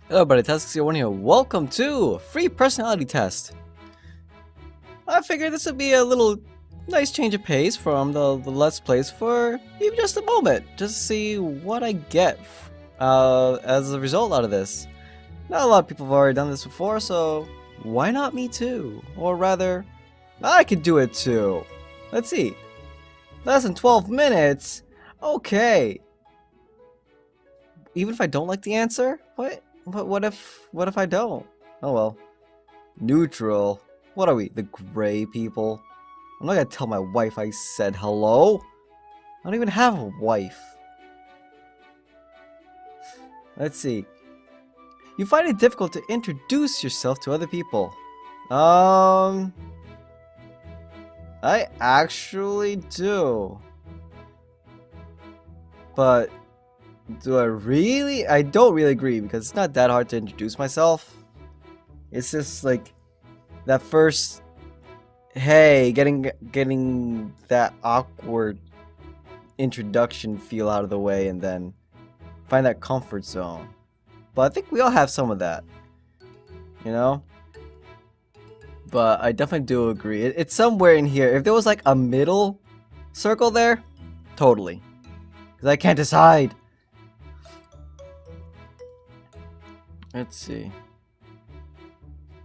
Hello everybody, Task01 here. Welcome to Free Personality Test. I figured this would be a little nice change of pace from the Let's Plays for even just a moment. Just to see what I get as a result out of this. Not a lot of people have already done this before, so why not me too? Or rather, I could do it too. Let's see. Less than 12 minutes? Okay. Even if I don't like the answer? What if I don't? Oh well. Neutral. What are we, the gray people? I'm not gonna tell my wife I said hello. I don't even have a wife. Let's see. You find it difficult to introduce yourself to other people. I actually do. But do I really? I don't really agree because it's not that hard to introduce myself. It's just like that first, hey, getting that awkward introduction feel out of the way and then find that comfort zone. But I think we all have some of that, you know? But I definitely do agree. It's somewhere in here. If there was like a middle circle there, totally. Because I can't decide. Let's see.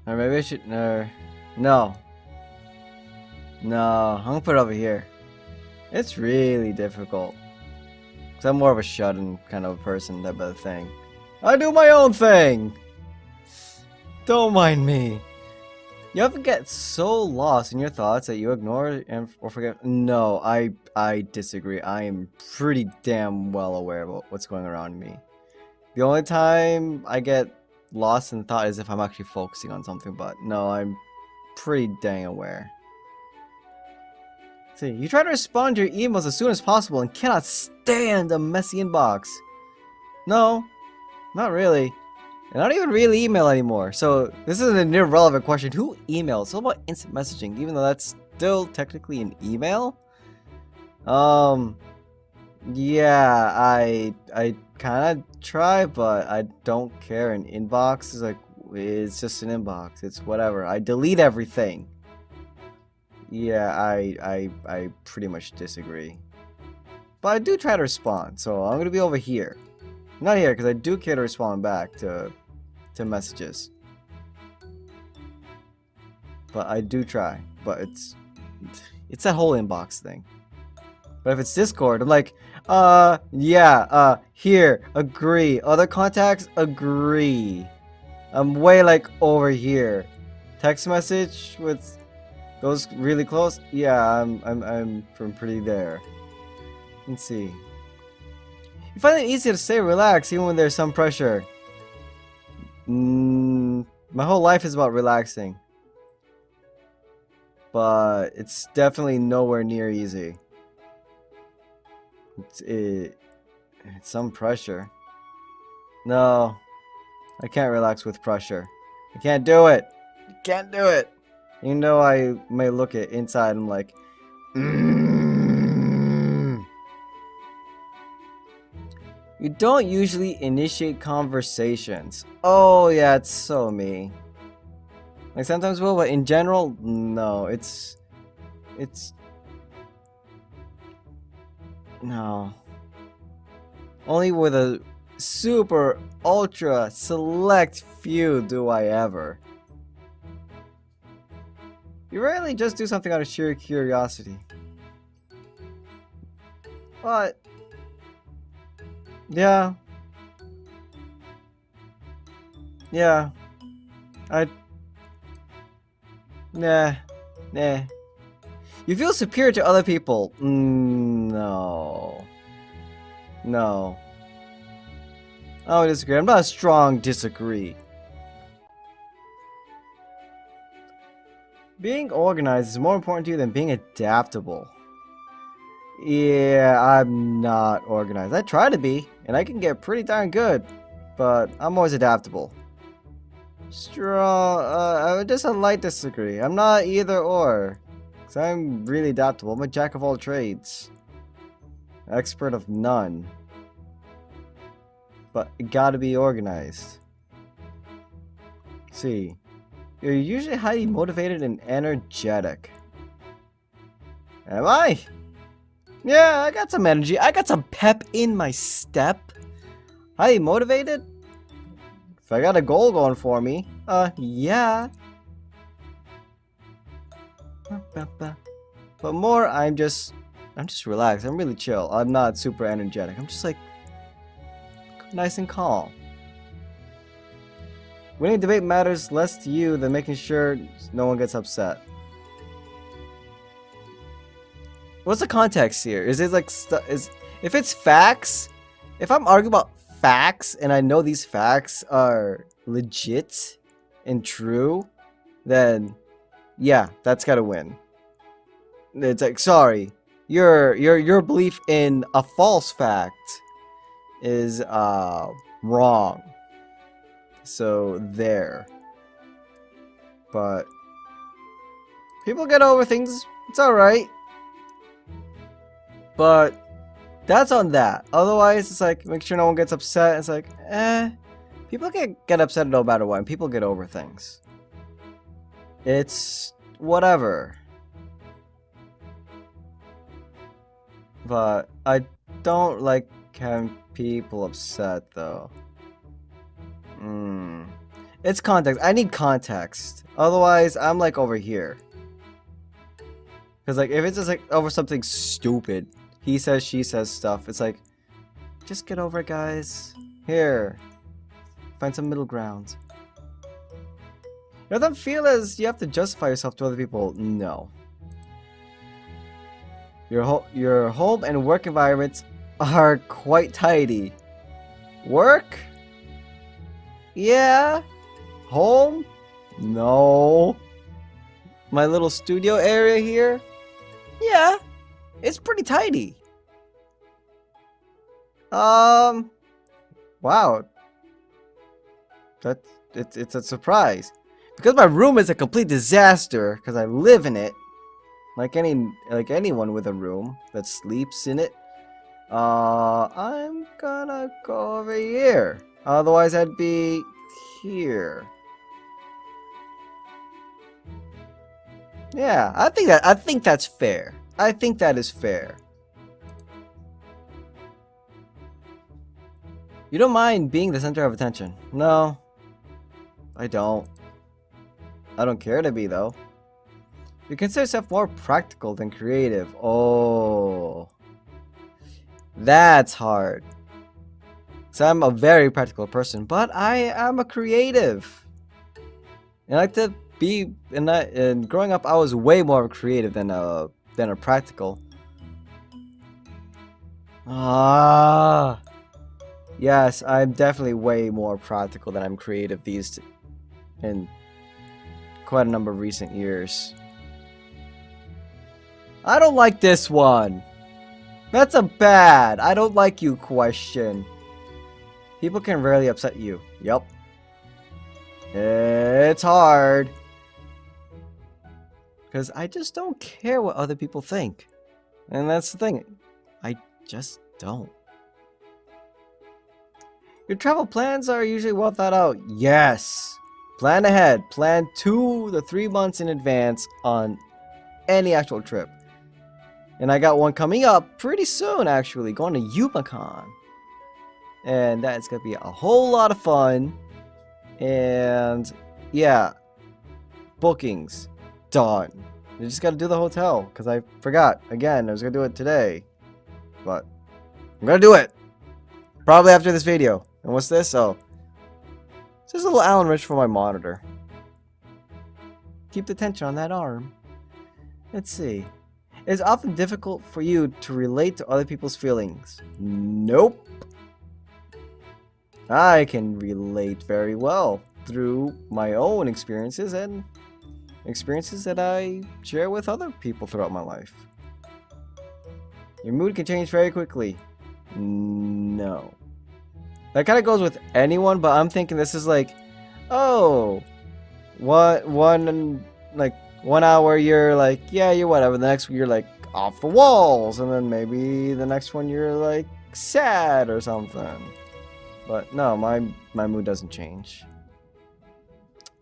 Or maybe I should. No. No. I'm gonna put it over here. It's really difficult. Because I'm more of a shut-in kind of a person, that better thing. I do my own thing! Don't mind me. You ever get so lost in your thoughts that you ignore or forget? No, I disagree. I am pretty damn well aware of what's going around me. The only time I get lost in thought is if I'm actually focusing on something, but no, I'm pretty dang aware. See, you try to respond to your emails as soon as possible and cannot stand a messy inbox. No, not really. And I don't even really email anymore, so this isn't an irrelevant question. Who emails? It's all about instant messaging, even though that's still technically an email. Yeah, I kind of try, but I don't care. An inbox is like, it's just an inbox. It's whatever. I delete everything. Yeah, I pretty much disagree. But I do try to respond, so I'm gonna be over here. Not here, because I do care to respond back to messages. But I do try. But it's that whole inbox thing. But if it's Discord, I'm like, yeah, here, agree. Other contacts, agree. I'm way like over here. Text message with those really close, yeah, I'm from pretty there. Let's see. You find it easy to stay relaxed even when there's some pressure. My whole life is about relaxing. But it's definitely nowhere near easy. It's some pressure. No, I can't relax with pressure. I can't do it. I can't do it. Even though I may look at inside, I'm like, You don't usually initiate conversations. Oh yeah, it's so me. Like sometimes will, but in general, no. It's no. Only with a super ultra select few do I ever. You rarely just do something out of sheer curiosity. But yeah. Nah. You feel superior to other people. No. I would disagree. I'm not a strong disagree. Being organized is more important to you than being adaptable. Yeah, I'm not organized. I try to be, and I can get pretty darn good, but I'm always adaptable. Strong, just a light disagree. I'm not either or, because I'm really adaptable. I'm a jack of all trades. Expert of none. But it gotta be organized. See. You're usually highly motivated and energetic. Am I? Yeah, I got some energy. I got some pep in my step. Highly motivated? If I got a goal going for me, yeah. But more, I'm just relaxed. I'm really chill. I'm not super energetic. I'm just like nice and calm. Winning a debate matters less to you than making sure no one gets upset. What's the context here? Is it like if it's facts? If I'm arguing about facts and I know these facts are legit and true, then yeah, that's gotta win. It's like, sorry, your belief in a false fact is wrong. So there. But people get over things. It's alright. But that's on that. Otherwise, it's like, make sure no one gets upset. It's like, people get upset no matter what. And people get over things. It's whatever. But I don't like having people upset, though. It's context. I need context. Otherwise, I'm like over here. Because like, if it's just like over something stupid, he says, she says stuff, it's like, just get over it, guys. Here. Find some middle ground. You don't feel as you have to justify yourself to other people. No. Your home and work environments are quite tidy. Work? Yeah. Home? No. My little studio area here? Yeah. It's pretty tidy. Wow. It's a surprise. Because my room is a complete disaster because I live in it. Like anyone with a room that sleeps in it. I'm gonna go over here. Otherwise I'd be here. Yeah, I think that's fair. I think that is fair. You don't mind being the center of attention. No. I don't. I don't care to be, though. You consider yourself more practical than creative. Oh. That's hard. So I'm a very practical person, but I am a creative. And I like to be, and growing up, I was way more creative than a practical. Yes, I'm definitely way more practical than I'm creative in quite a number of recent years. I don't like this one. That's a bad I don't like you question. People can rarely upset you. Yup. It's hard. Because I just don't care what other people think. And that's the thing. I just don't. Your travel plans are usually well thought out. Yes. Plan ahead. Plan 2 to 3 months in advance on any actual trip. And I got one coming up pretty soon, actually. Going to YumaCon. And that's going to be a whole lot of fun. And yeah. Bookings. Done. I just got to do the hotel. Because I forgot. Again, I was going to do it today. But I'm going to do it. Probably after this video. And what's this? Oh. It's just a little Allen wrench for my monitor. Keep the tension on that arm. Let's see. It's often difficult for you to relate to other people's feelings. Nope. I can relate very well through my own experiences and experiences that I share with other people throughout my life. Your mood can change very quickly. No. That kind of goes with anyone, but I'm thinking this is like, oh, one 1 hour you're like, yeah, you're whatever. The next one you're like off the walls, and then maybe the next one you're like sad or something. But no, my mood doesn't change.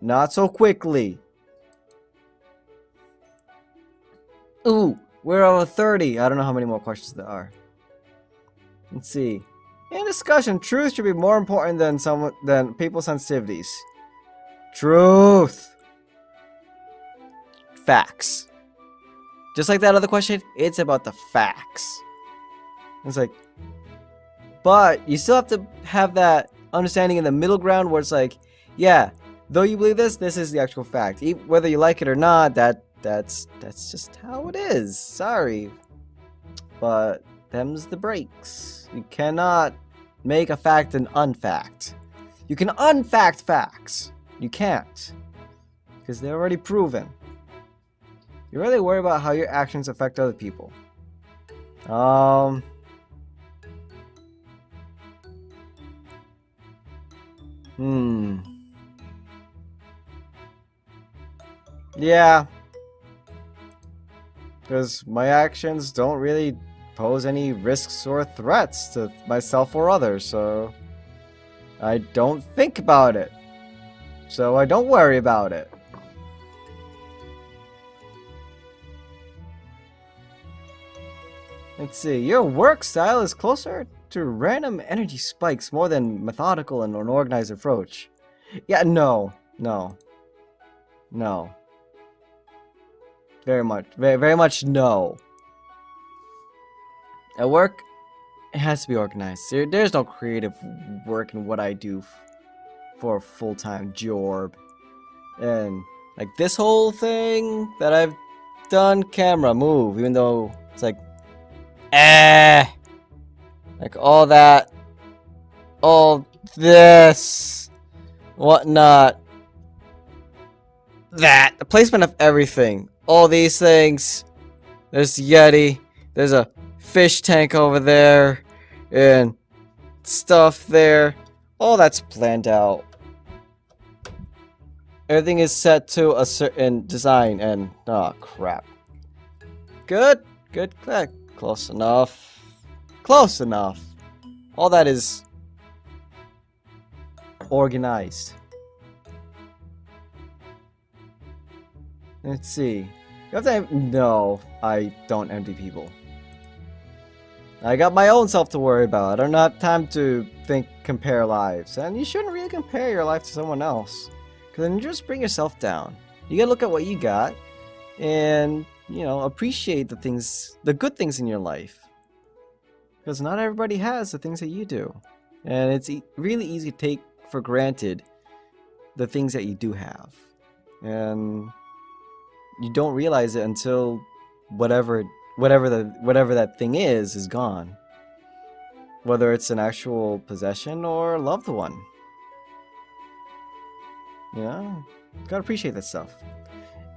Not so quickly. Ooh, we're over 30. I don't know how many more questions there are. Let's see. In discussion, truth should be more important than people's sensitivities. Truth. Facts. Just like that other question, it's about the facts. It's like, but you still have to have that understanding in the middle ground where it's like, yeah, though you believe this is the actual fact. Whether you like it or not, that's just how it is. Sorry. But them's the breaks. You cannot make a fact an unfact. You can unfact facts. You can't. Because they're already proven. You really worry about how your actions affect other people. Yeah. Because my actions don't really pose any risks or threats to myself or others, so I don't think about it. So I don't worry about it. Let's see, your work style is closer to random energy spikes more than methodical and an organized approach. Yeah, no. Very much no. At work, it has to be organized. There's no creative work in what I do for a full-time job. And like this whole thing that I've done, camera move, even though it's like, like all that, all this, whatnot, that, the placement of everything, all these things. There's Yeti, there's a fish tank over there, and stuff there. All that's planned out. Everything is set to a certain design, and oh crap. Good, close enough. Close enough. All that is organized. Let's see. You have to no, I don't envy people. I got my own self to worry about. I don't have time to compare lives. And you shouldn't really compare your life to someone else. Because then you just bring yourself down. You gotta look at what you got. And, you know, appreciate the good things in your life. Because not everybody has the things that you do. And it's really easy to take for granted the things that you do have. And you don't realize it until whatever that thing is gone. Whether it's an actual possession or a loved one. Yeah, gotta appreciate that stuff.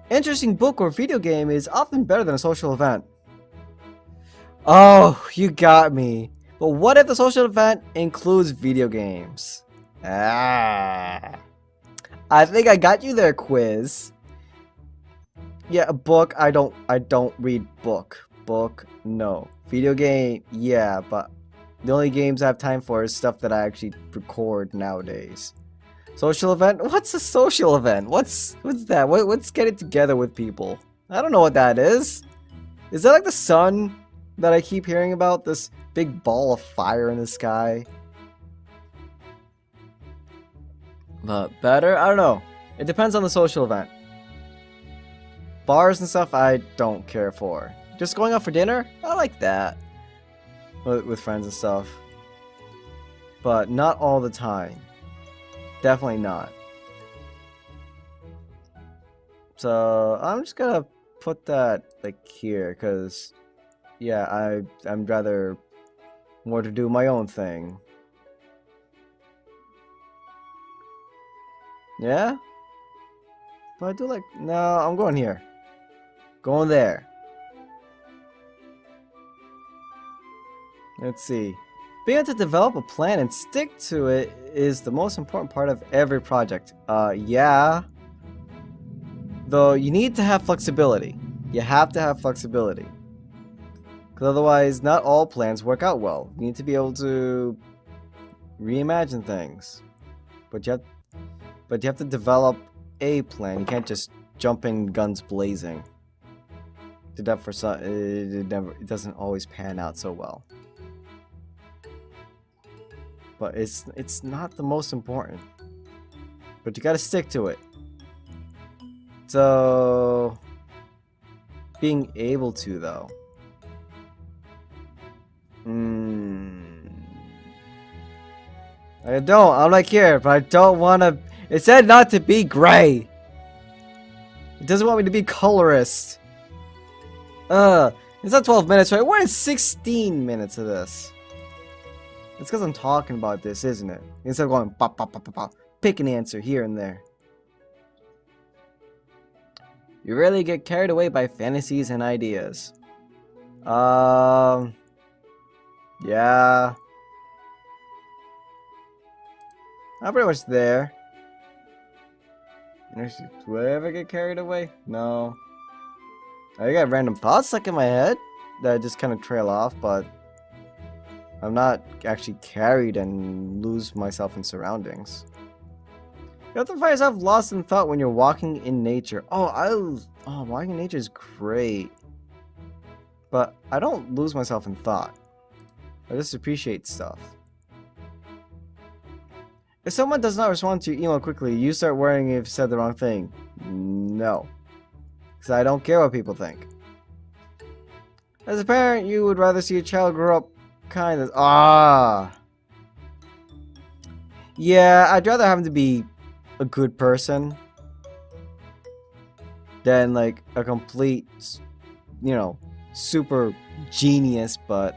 Interesting book or video game is often better than a social event. Oh, you got me. But what if the social event includes video games? I think I got you there, quiz. Yeah, a book, I don't read book. Book, no. Video game, yeah, but the only games I have time for is stuff that I actually record nowadays. Social event? What's a social event? What's that? What's getting together with people? I don't know what that is. Is that like the sun that I keep hearing about? This big ball of fire in the sky? But better? I don't know. It depends on the social event. Bars and stuff, I don't care for. Just going out for dinner? I like that. With friends and stuff. But not all the time. Definitely not. So, I'm just gonna put that, like, here, because, yeah, I'm rather more to do my own thing. Yeah? But I do like, no, I'm going here. Going there. Let's see. Being able to develop a plan and stick to it is the most important part of every project. Yeah. Though you need to have flexibility. You have to have flexibility. Because otherwise, not all plans work out well. You need to be able to reimagine things. But you have to develop a plan. You can't just jump in guns blazing. Did that for some. It doesn't always pan out so well. But it's not the most important. But you gotta stick to it. So being able to though. I'm like here, but I don't wanna. It said not to be gray. It doesn't want me to be colorist. It's not 12 minutes, right? We're in 16 minutes of this. It's because I'm talking about this, isn't it? Instead of going pop, pop, pop, pop, pop. Pick an answer here and there. You really get carried away by fantasies and ideas. Yeah. I'm pretty much there. Do I ever get carried away? No. I got random thoughts stuck in my head that just kind of trail off, but I'm not actually carried and lose myself in surroundings. You have to find yourself lost in thought when you're walking in nature. Walking in nature is great. But I don't lose myself in thought. I just appreciate stuff. If someone does not respond to your email quickly, you start worrying if you said the wrong thing. No. Because I don't care what people think. As a parent, you would rather see a child grow up kind of... Yeah, I'd rather have him to be a good person than like a complete, super genius, but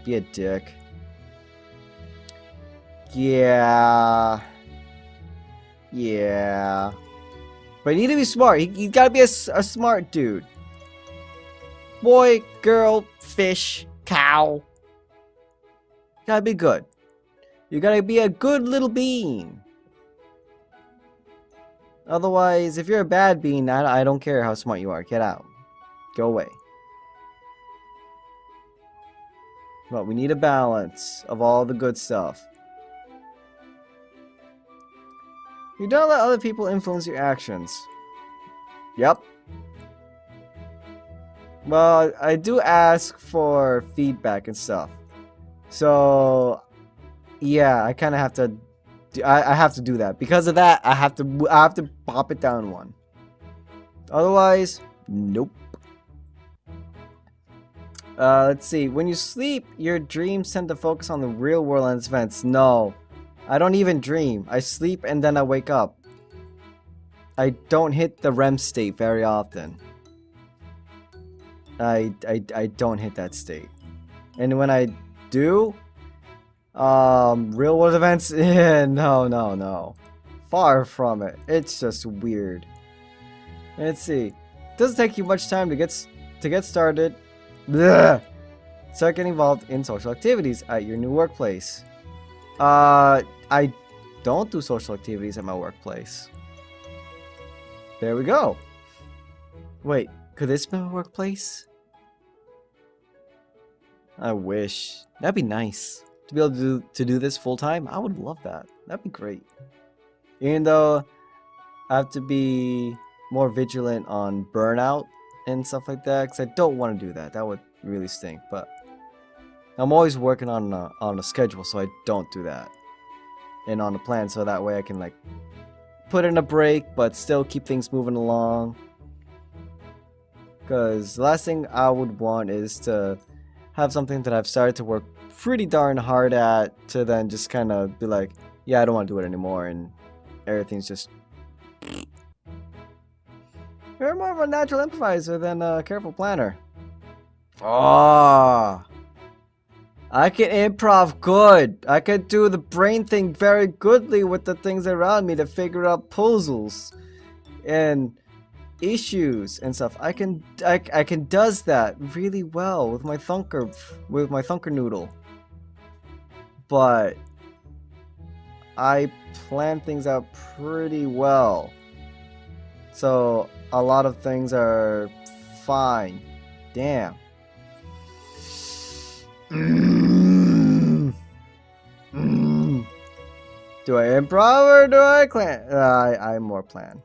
be a dick. Yeah. But you need to be smart. You gotta be a smart dude. Boy, girl, fish, cow. Gotta be good. You gotta be a good little bean. Otherwise, if you're a bad bean, I don't care how smart you are. Get out. Go away. But we need a balance of all the good stuff. You don't let other people influence your actions. Yep. Well, I do ask for feedback and stuff. So, yeah, I kind of have to. I have to do that. Because of that, I have to pop it down one. Otherwise, nope. Let's see. When you sleep, your dreams tend to focus on the real world and its events. No. I don't even dream. I sleep and then I wake up. I don't hit the REM state very often. I don't hit that state. And when I do, real world events, no. Far from it. It's just weird. Let's see. It doesn't take you much time to get started. Blech. Start getting involved in social activities at your new workplace. I don't do social activities at my workplace. There we go. Wait, could this be my workplace? I wish. That'd be nice. To be able to do this full time, I would love that. That'd be great. Even though I have to be more vigilant on burnout and stuff like that, because I don't want to do that. That would really stink. But I'm always working on a schedule, so I don't do that. And on a plan, so that way I can like put in a break, but still keep things moving along. Because the last thing I would want is to have something that I've started to work pretty darn hard at to then just kind of be like, yeah, I don't want to do it anymore, and everything's just... You're more of a natural improviser than a careful planner. I can improv good. I can do the brain thing very goodly with the things around me to figure out puzzles and issues and stuff. I can does that really well with my thunker noodle. But I plan things out pretty well. So a lot of things are fine. Damn. Do I improv or do I plan? I'm more plan.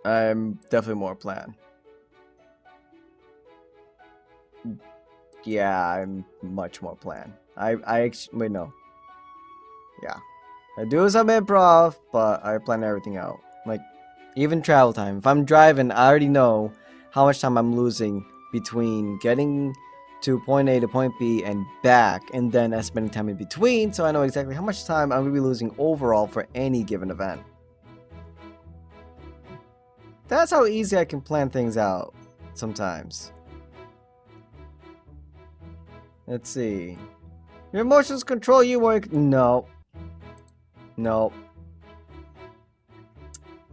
I'm definitely more plan. Yeah, I'm much more plan. Wait, no. Yeah. I do some improv, but I plan everything out. Like, even travel time. If I'm driving, I already know how much time I'm losing between getting to point A to point B and back, and then spending time in between, so I know exactly how much time I'm going to be losing overall for any given event. That's how easy I can plan things out sometimes. Let's see. Your emotions control you or... No. No.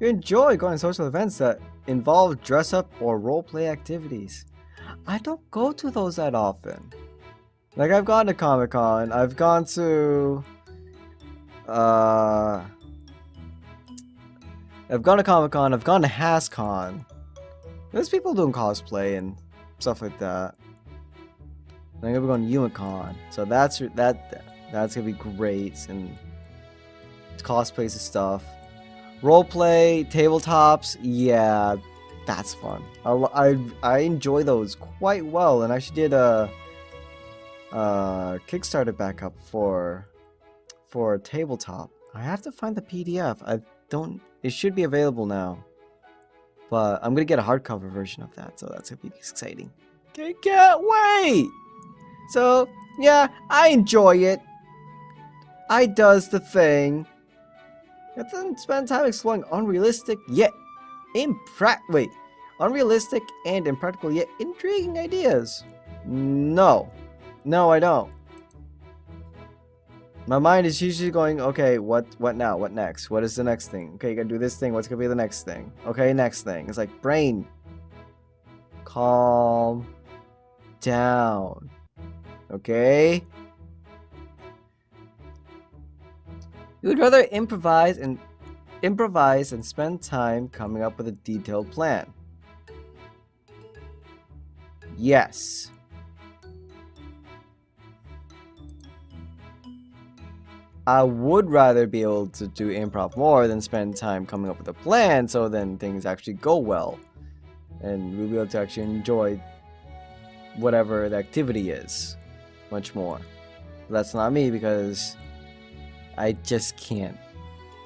You enjoy going to social events that involve dress-up or role-play activities. I don't go to those that often. Like, I've gone to Comic-Con. I've gone to... I've gone to Comic-Con. I've gone to HasCon. There's people doing cosplay and stuff like that. I'm gonna be going to Unicon, so that's gonna be great, and cosplays and stuff. Roleplay, tabletops, yeah, that's fun. I enjoy those quite well, and I actually did a Kickstarter backup for a tabletop. I have to find the PDF. It should be available now, but I'm gonna get a hardcover version of that, so that's gonna be exciting. I can't wait. So, yeah, I enjoy it. I does the thing. I then spend time exploring unrealistic yet unrealistic and impractical yet intriguing ideas. No, I don't. My mind is usually going, okay, what now? What next? What is the next thing? Okay, you gotta do this thing. What's gonna be the next thing? Okay, next thing. It's like, brain, calm down. Okay? You would rather improvise and spend time coming up with a detailed plan. Yes. I would rather be able to do improv more than spend time coming up with a plan, so then things actually go well and we'll be able to actually enjoy whatever the activity is much more. But that's not me, because I just can't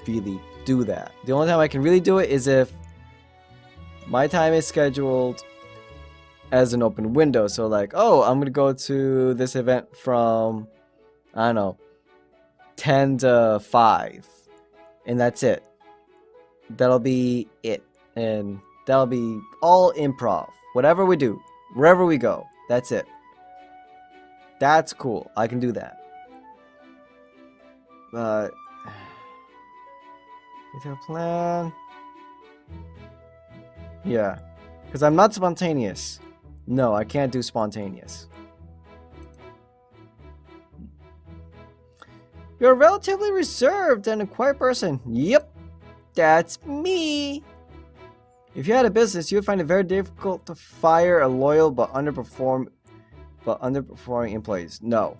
really do that. The only time I can really do it is if my time is scheduled as an open window. So like, oh, I'm gonna go to this event from, I don't know, 10 to 5, and that's it. That'll be it, and that'll be all improv. Whatever we do, wherever we go, that's it. That's cool. I can do that. But with a plan, yeah, because I'm not spontaneous. No, I can't do spontaneous. You're a relatively reserved and a quiet person. Yep, that's me. If you had a business, you would find it very difficult to fire a loyal but underperforming employees. No,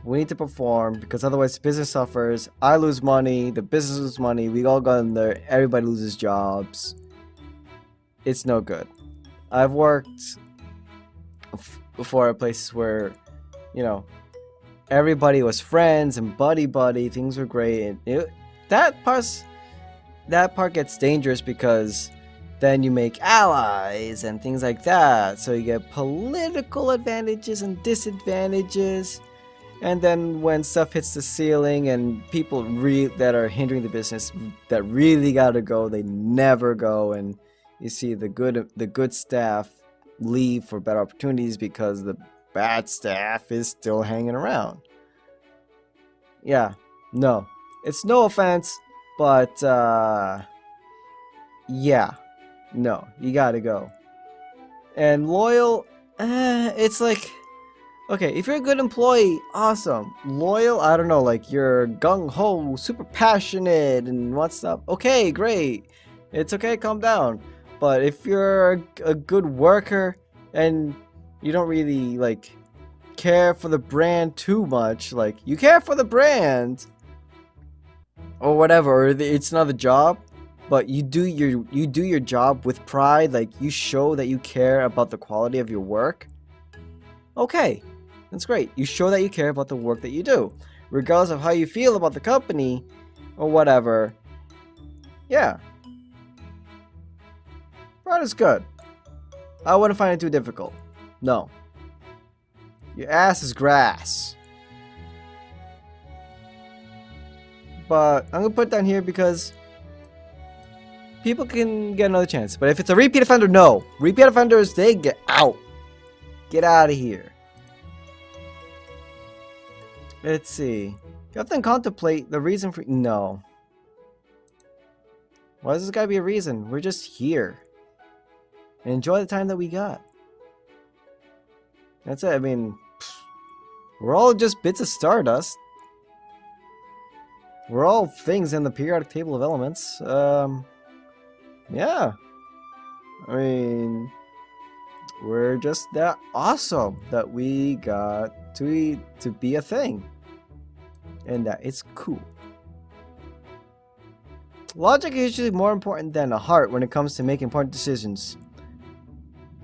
we need to perform, because otherwise the business suffers. I lose money, the business loses money, we all go in there, everybody loses jobs. It's no good. I've worked before at places where, you know, everybody was friends and buddy, things were great, and that part gets dangerous, because then you make allies and things like that, so you get political advantages and disadvantages, and then when stuff hits the ceiling and people that are hindering the business that really gotta go, they never go, and you see the good staff leave for better opportunities because the bad staff is still hanging around. Yeah, no, it's no offense, but yeah, no, you gotta go. And loyal, it's like, okay, if you're a good employee, awesome. Loyal, I don't know, like you're gung-ho, super passionate and want stuff, okay, great. It's okay, calm down. But if you're a good worker and you don't really like care for the brand too much. Like, you care for the brand or whatever, or it's another job, but you do your job with pride. Like, you show that you care about the quality of your work. Okay, that's great. You show that you care about the work that you do, regardless of how you feel about the company or whatever. Yeah, pride is good. I wouldn't find it too difficult. No. Your ass is grass. But I'm gonna put it down here because people can get another chance. But if it's a repeat offender, no. Repeat offenders, they get out. Get out of here. Let's see. You have to contemplate the reason for... No. Why does this gotta be a reason? We're just here. And enjoy the time that we got. That's it. I mean, we're all just bits of stardust. We're all things in the periodic table of elements. Yeah. I mean, we're just that awesome that we got to be a thing. And that it's cool. Logic is usually more important than a heart when it comes to making important decisions.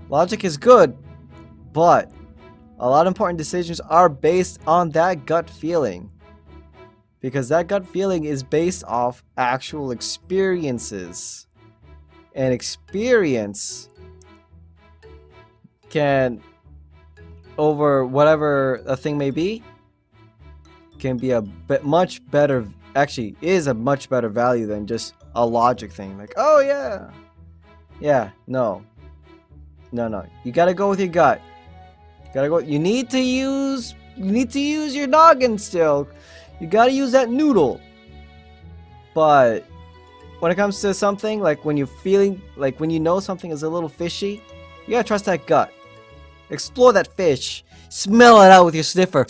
Logic is good, but a lot of important decisions are based on that gut feeling. Because that gut feeling is based off actual experiences. And experience can, over whatever a thing may be, can be a bit much better, actually is a much better value than just a logic thing. Like, oh yeah. Yeah, no. No. You gotta go with your gut. You gotta go. You need to use your noggin still. You gotta use that noodle. But when it comes to something, like when you're feeling, like when you know something is a little fishy, you gotta trust that gut. Explore that fish. Smell it out with your sniffer.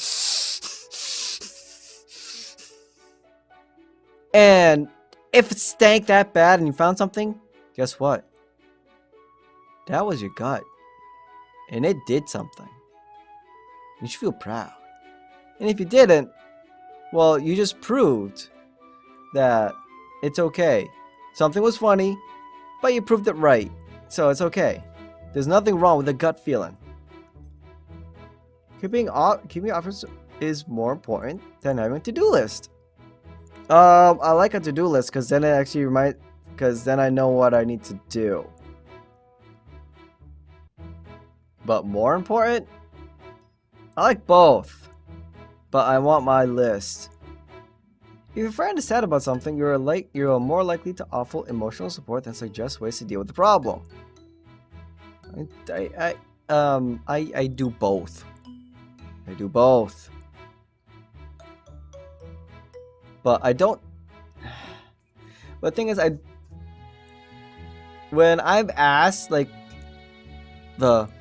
And if it stank that bad and you found something, guess what? That was your gut. And it did something. You should feel proud. And if you didn't, well, you just proved that it's okay. Something was funny, but you proved it right. So it's okay. There's nothing wrong with a gut feeling. Keeping options is more important than having a to-do list. I like a to-do list because then it actually because then I know what I need to do. But more important, I like both. But I want my list. If your friend is sad about something, you're more likely to offer emotional support than suggest ways to deal with the problem. I do both. I do both. But I don't. But the thing is, when I've asked like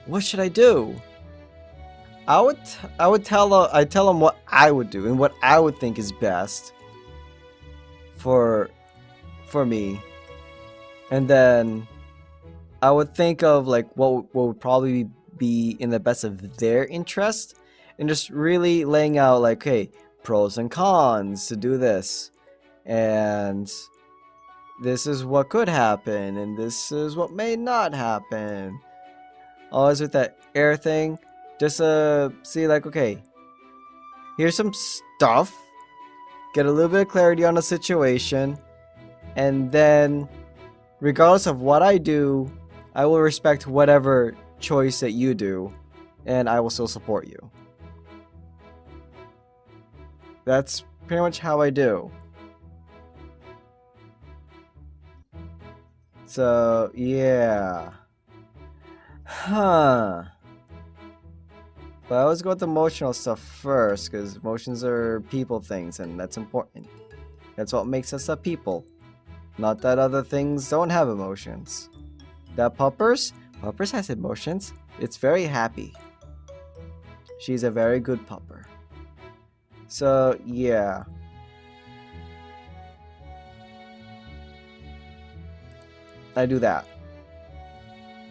what should I do? I tell them what I would do and what I would think is best for me, and then I would think of like what would probably be in the best of their interest, and just really laying out like, hey, pros and cons to do this, and this is what could happen, and this is what may not happen. Always with that air thing. Just see like, okay, here's some stuff, get a little bit of clarity on the situation, and then regardless of what I do, I will respect whatever choice that you do, and I will still support you. That's pretty much how I do. So yeah. Huh. But I always go with the emotional stuff first, because emotions are people things, and that's important. That's what makes us a people. Not that other things don't have emotions. That Puppers has emotions. It's very happy. She's a very good pupper. So, yeah. I do that.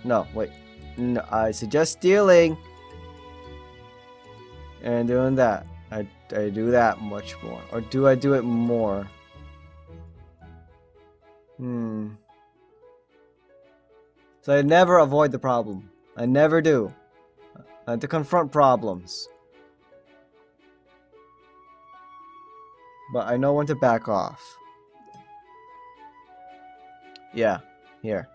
No, wait. No, I suggest stealing. and doing that. I do that much more. Or do I do it more? So I never avoid the problem. I never do. I have to confront problems. But I know when to back off. Yeah, here.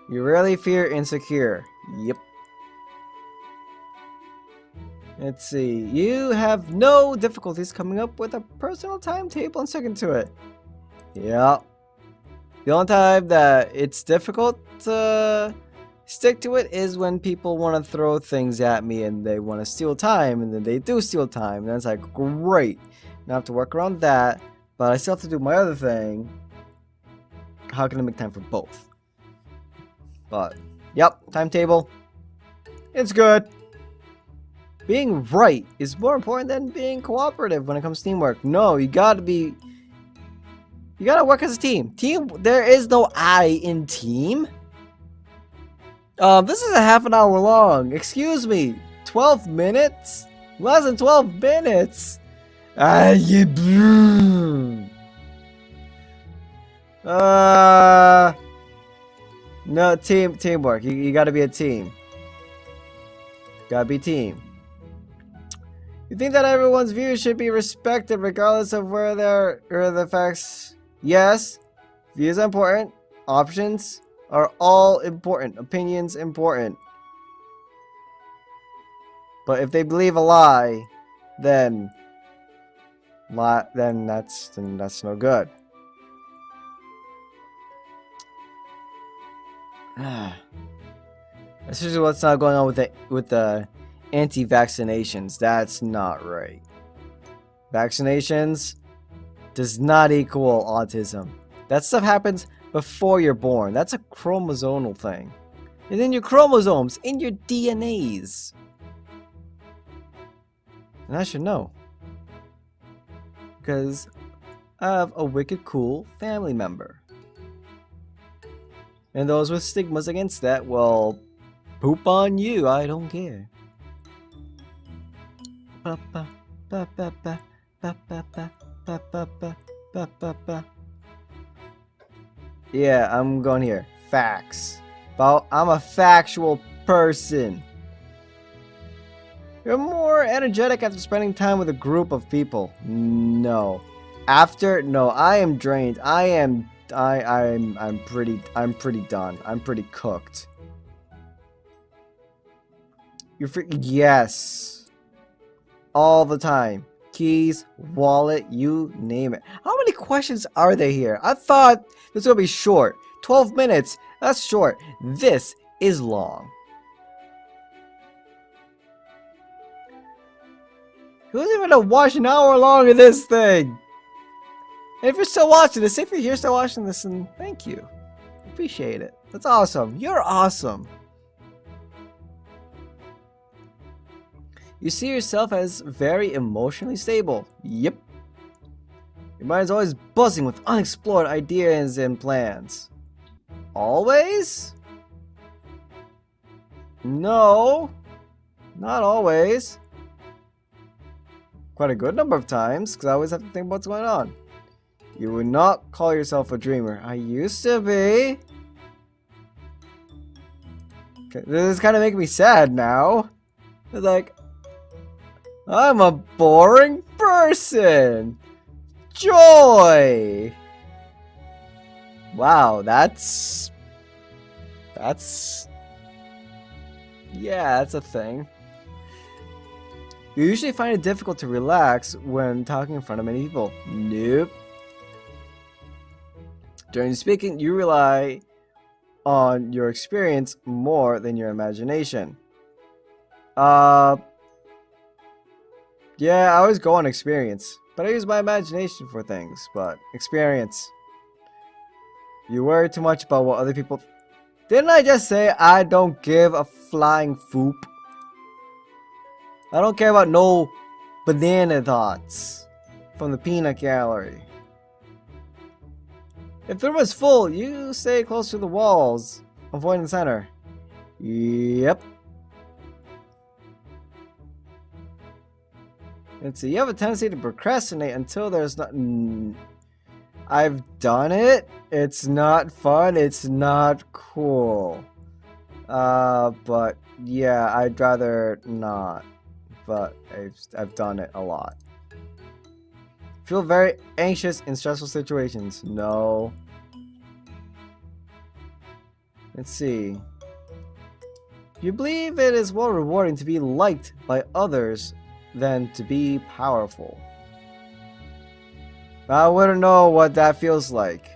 You really fear insecure. Yep. Let's see. You have no difficulties coming up with a personal timetable and sticking to it. Yeah. The only time that it's difficult to stick to it is when people want to throw things at me and they want to steal time, and then they do steal time. And it's like, great. Now I have to work around that, but I still have to do my other thing. How can I make time for both? But, yep, timetable. It's good. Being right is more important than being cooperative when it comes to teamwork. No, you gotta work as a team. There is no I in team. This is a half an hour long. Excuse me. 12 minutes? Less than 12 minutes. No, teamwork. You gotta be a team. Gotta be team. You think that everyone's views should be respected regardless of where the facts? Yes. Views are important. Options are all important. Opinions important. But if they believe a lie, then that's no good. Especially what's not going on with the anti-vaccinations. That's not right. Vaccinations does not equal autism. That stuff happens before you're born. That's a chromosomal thing. It's in your chromosomes, in your DNAs. And I should know. Because I have a wicked cool family member. And those with stigmas against that, well, poop on you, I don't care. Yeah, I'm going here. Facts. I'm a factual person. You're more energetic after spending time with a group of people. No. No, I am drained. I'm pretty done. I'm pretty cooked. Yes. All the time. Keys, wallet, you name it. How many questions are there here? I thought this was gonna be short. 12 minutes. That's short. This is long. Who's even gonna watch an hour long of this thing? And if you're still watching this, if you're here still watching this, then thank you. Appreciate it. That's awesome. You're awesome. You see yourself as very emotionally stable. Yep. Your mind is always buzzing with unexplored ideas and plans. Always? No. Not always. Quite a good number of times, because I always have to think about what's going on. You would not call yourself a dreamer. I used to be. Okay, this is kind of making me sad now. It's like, I'm a boring person. Joy. Wow, that's yeah, that's a thing. You usually find it difficult to relax when talking in front of many people. Nope. During speaking, you rely on your experience more than your imagination. Yeah, I always go on experience, but I use my imagination for things, but experience. You worry too much about what other people... Didn't I just say I don't give a flying foop? I don't care about no banana thoughts from the peanut gallery. If the room is full, you stay close to the walls, avoiding the center. Yep. Let's see. You have a tendency to procrastinate until there's not. I've done it. It's not fun. It's not cool. But yeah, I'd rather not. But I've done it a lot. Feel very anxious in stressful situations. No. Let's see. You believe it is more rewarding to be liked by others than to be powerful. I wouldn't know what that feels like.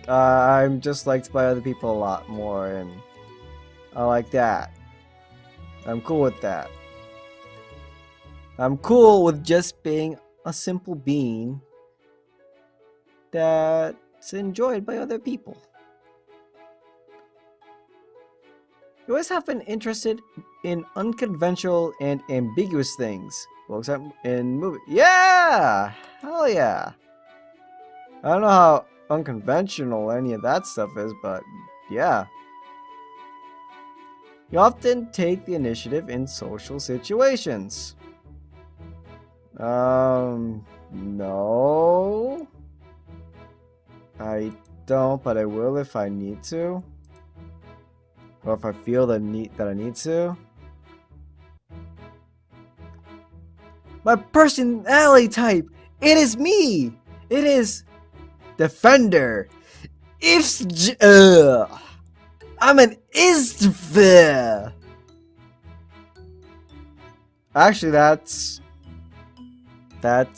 I'm just liked by other people a lot more, and I like that. I'm cool with that. I'm cool with just being a simple being that's enjoyed by other people. You always have been interested in unconventional and ambiguous things. Well, except in movies. Yeah! Hell yeah! I don't know how unconventional any of that stuff is, but yeah. You often take the initiative in social situations. No. I don't, but I will if I need to. Or if I feel that I need to. My personality type! It is me! It is Defender. I'm an Istv. Actually, that's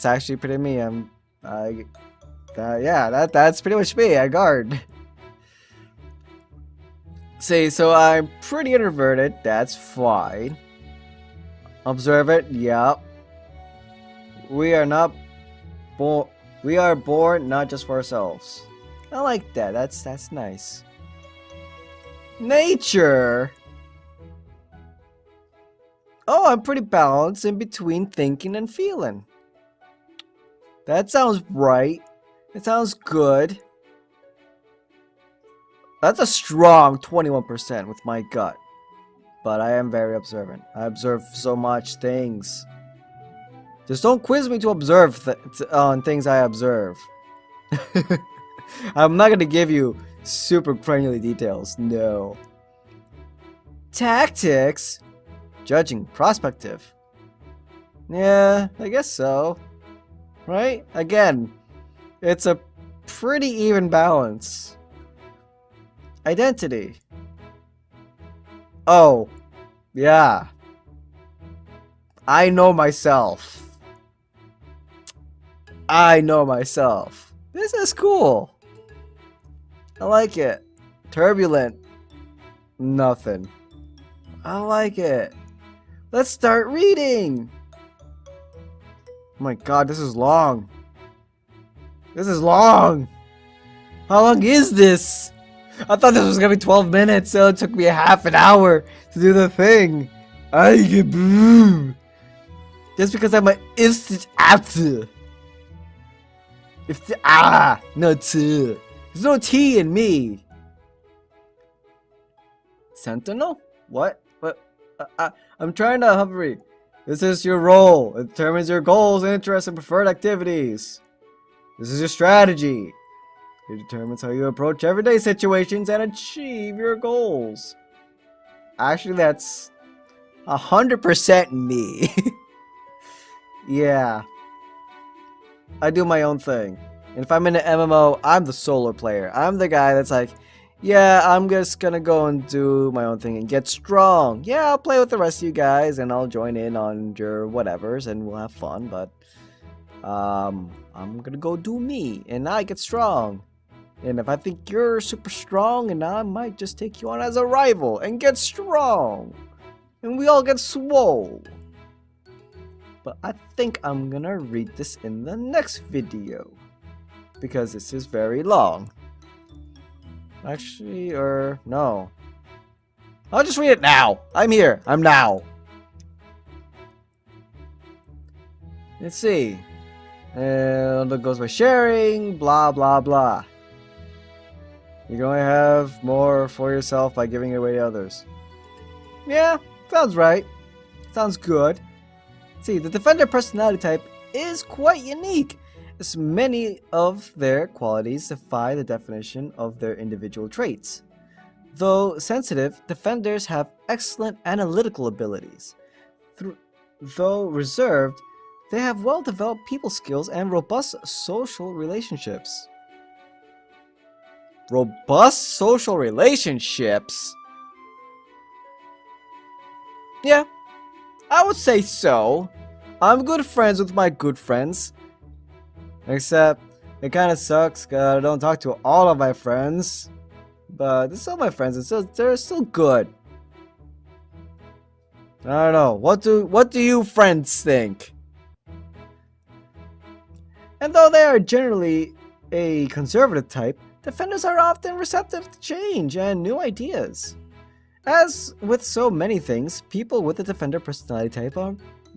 actually pretty me. That's pretty much me. I guard. See, so I'm pretty introverted. That's fine. Observant. Yep. We are born not just for ourselves. I like that. That's nice. Nature. Oh, I'm pretty balanced in between thinking and feeling. That sounds right. It sounds good. That's a strong 21% with my gut. But I am very observant. I observe so much things. Just don't quiz me to observe on things I observe. I'm not gonna give you super granular details. No. Tactics? Judging prospective. Yeah, I guess so. Right? Again, it's a pretty even balance. Identity. Oh, yeah. I know myself. I know myself. This is cool. I like it. Turbulent. Nothing. I like it. Let's start reading. Oh my god, this is long. This is long. How long is this? I thought this was gonna be 12 minutes, so it took me a half an hour to do the thing. I get blue. Just because I'm an instant after. No T. There's no T in me. Sentinel? What? I'm trying to hover. This is your role. It determines your goals, interests, and preferred activities. This is your strategy. It determines how you approach everyday situations and achieve your goals. Actually, that's 100% me. Yeah. I do my own thing. And if I'm in an MMO, I'm the solo player. I'm the guy that's like, yeah, I'm just gonna go and do my own thing and get strong. Yeah, I'll play with the rest of you guys and I'll join in on your whatevers and we'll have fun, but I'm gonna go do me and I get strong. And if I think you're super strong, and I might just take you on as a rival and get strong. And we all get swole. But I think I'm gonna read this in the next video. Because this is very long. Actually, no. I'll just read it now. I'm here. I'm now. Let's see. And it goes by sharing, blah, blah, blah. You can only have more for yourself by giving it away to others. Yeah, sounds right. Sounds good. See, the Defender personality type is quite unique, as many of their qualities defy the definition of their individual traits. Though sensitive, Defenders have excellent analytical abilities. Though reserved, they have well-developed people skills and robust social relationships. Robust social relationships? Yeah, I would say so. I'm good friends with my good friends. Except, it kinda sucks cause I don't talk to all of my friends. But they're still my friends, they're still good. I don't know, what do you friends think? And though they are generally a conservative type, Defenders are often receptive to change and new ideas. As with so many things, people with the Defender personality type are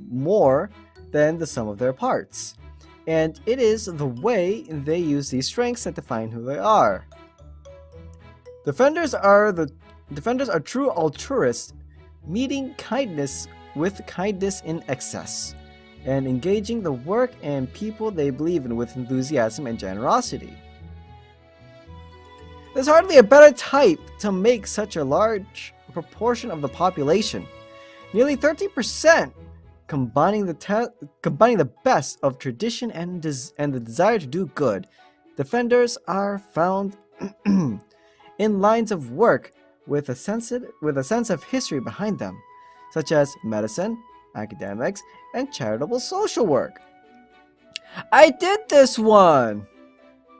more than the sum of their parts. And it is the way they use these strengths that define who they are. Defenders are true altruists, meeting kindness with kindness in excess, and engaging the work and people they believe in with enthusiasm and generosity. There's hardly a better type to make such a large proportion of the population, nearly 30%, combining the best of tradition and the desire to do good. Defenders are found in lines of work with a sense of history behind them, such as medicine, academics, and charitable social work. I did this one!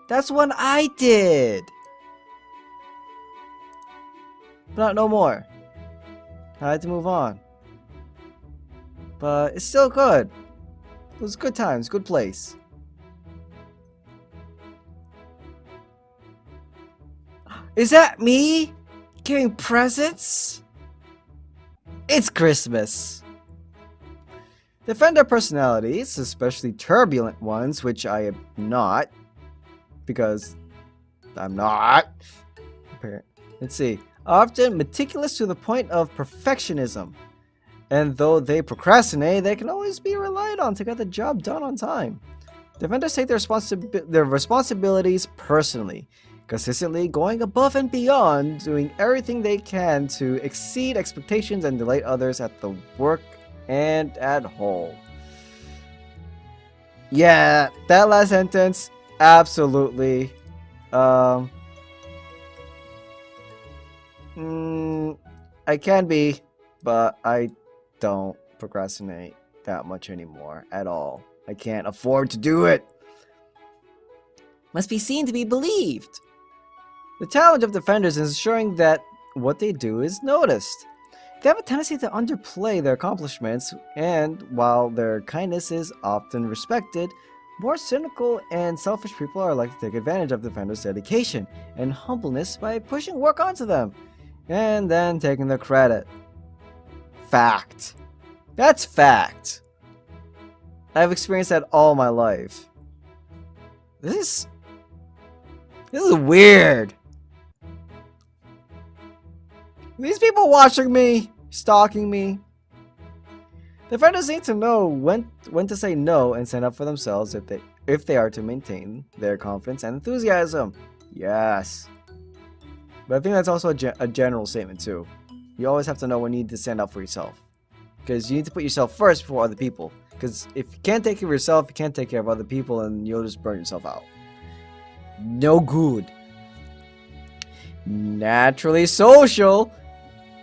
That's one I did! But no more. I had to move on. But it's still good. It was good times, good place. Is that me? Giving presents? It's Christmas. Defender personalities, especially turbulent ones, which I am not, because I'm not. Let's see. Often meticulous to the point of perfectionism. And though they procrastinate, they can always be relied on to get the job done on time. Defenders take their responsibilities personally, consistently going above and beyond, doing everything they can to exceed expectations and delight others at the work and at home. Yeah, that last sentence, absolutely. I can be, but I don't procrastinate that much anymore at all. I can't afford to do it. Must be seen to be believed. The challenge of Defenders is ensuring that what they do is noticed. They have a tendency to underplay their accomplishments, and while their kindness is often respected, more cynical and selfish people are likely to take advantage of Defenders' dedication and humbleness by pushing work onto them, and then taking the credit. Fact. That's fact. I've experienced that all my life. This is weird. These people watching me, stalking me. Defenders need to know when to say no and stand up for themselves if they are to maintain their confidence and enthusiasm. Yes. But I think that's also a general statement too. You always have to know when you need to stand up for yourself. Because you need to put yourself first before other people. Because if you can't take care of yourself, you can't take care of other people, and you'll just burn yourself out. No good. Naturally social.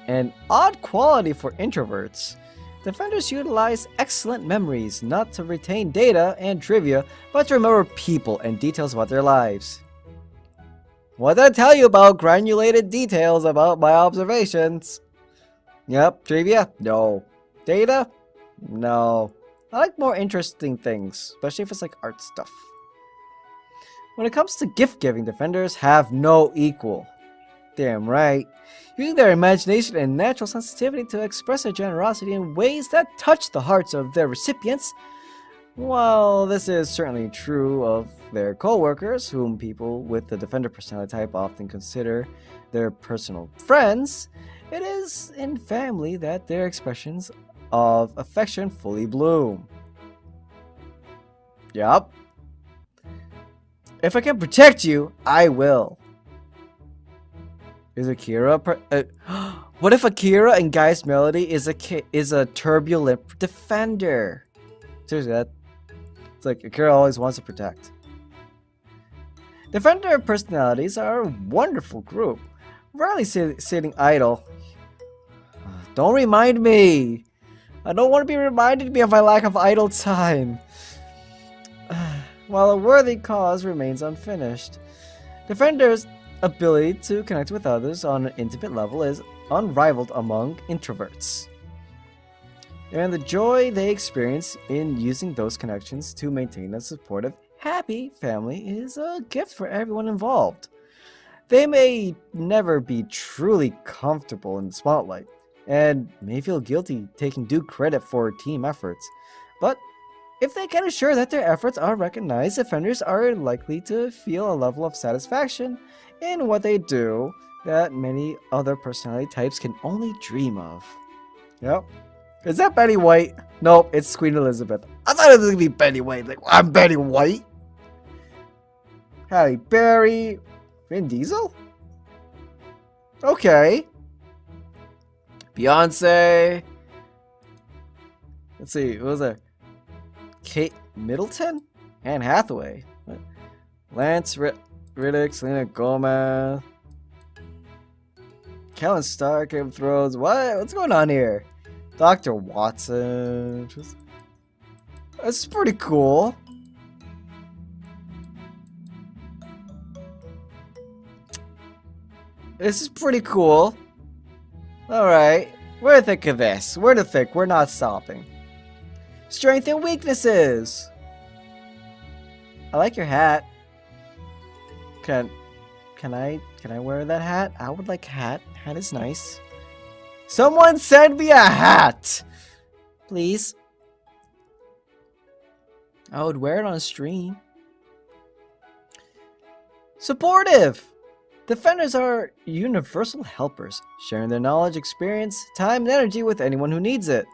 An odd quality for introverts. Defenders utilize excellent memories, not to retain data and trivia, but to remember people and details about their lives. What did I tell you about granulated details about my observations? Yep, trivia? No. Data? No. I like more interesting things, especially if it's like art stuff. When it comes to gift-giving, Defenders have no equal. Damn right. Using their imagination and natural sensitivity to express their generosity in ways that touch the hearts of their recipients. While this is certainly true of their co-workers, whom people with the Defender personality type often consider their personal friends, it is in family that their expressions of affection fully bloom. Yup. If I can protect you, I will. Is Akira what if Akira in Guy's Melody is a turbulent defender? Seriously, it's like Akira always wants to protect. Defender personalities are a wonderful group, rarely sitting idle. Don't remind me! I don't want to be reminded of my lack of idle time. While a worthy cause remains unfinished. Defender's ability to connect with others on an intimate level is unrivaled among introverts. And the joy they experience in using those connections to maintain a supportive, happy family is a gift for everyone involved. They may never be truly comfortable in the spotlight, and may feel guilty taking due credit for team efforts, but if they can assure that their efforts are recognized, offenders are likely to feel a level of satisfaction in what they do that many other personality types can only dream of. Yep. Is that Betty White? Nope, it's Queen Elizabeth. I thought it was going to be Betty White. Like, I'm Betty White? Halle Berry? Vin Diesel? Okay. Beyonce. Let's see, what was that? Kate Middleton? Anne Hathaway? What? Lance Riddick, Selena Gomez. Kellen Starr, Game of Thrones. What? What's going on here? Dr. Watson. This is pretty cool. This is pretty cool. Alright. We're to think of this. We're to think. We're not stopping. Strength and weaknesses. I like your hat. Can I wear that hat? I would like a hat. Hat is nice. Someone send me a hat! Please. I would wear it on a stream. Supportive! Defenders are universal helpers, sharing their knowledge, experience, time, and energy with anyone who needs it.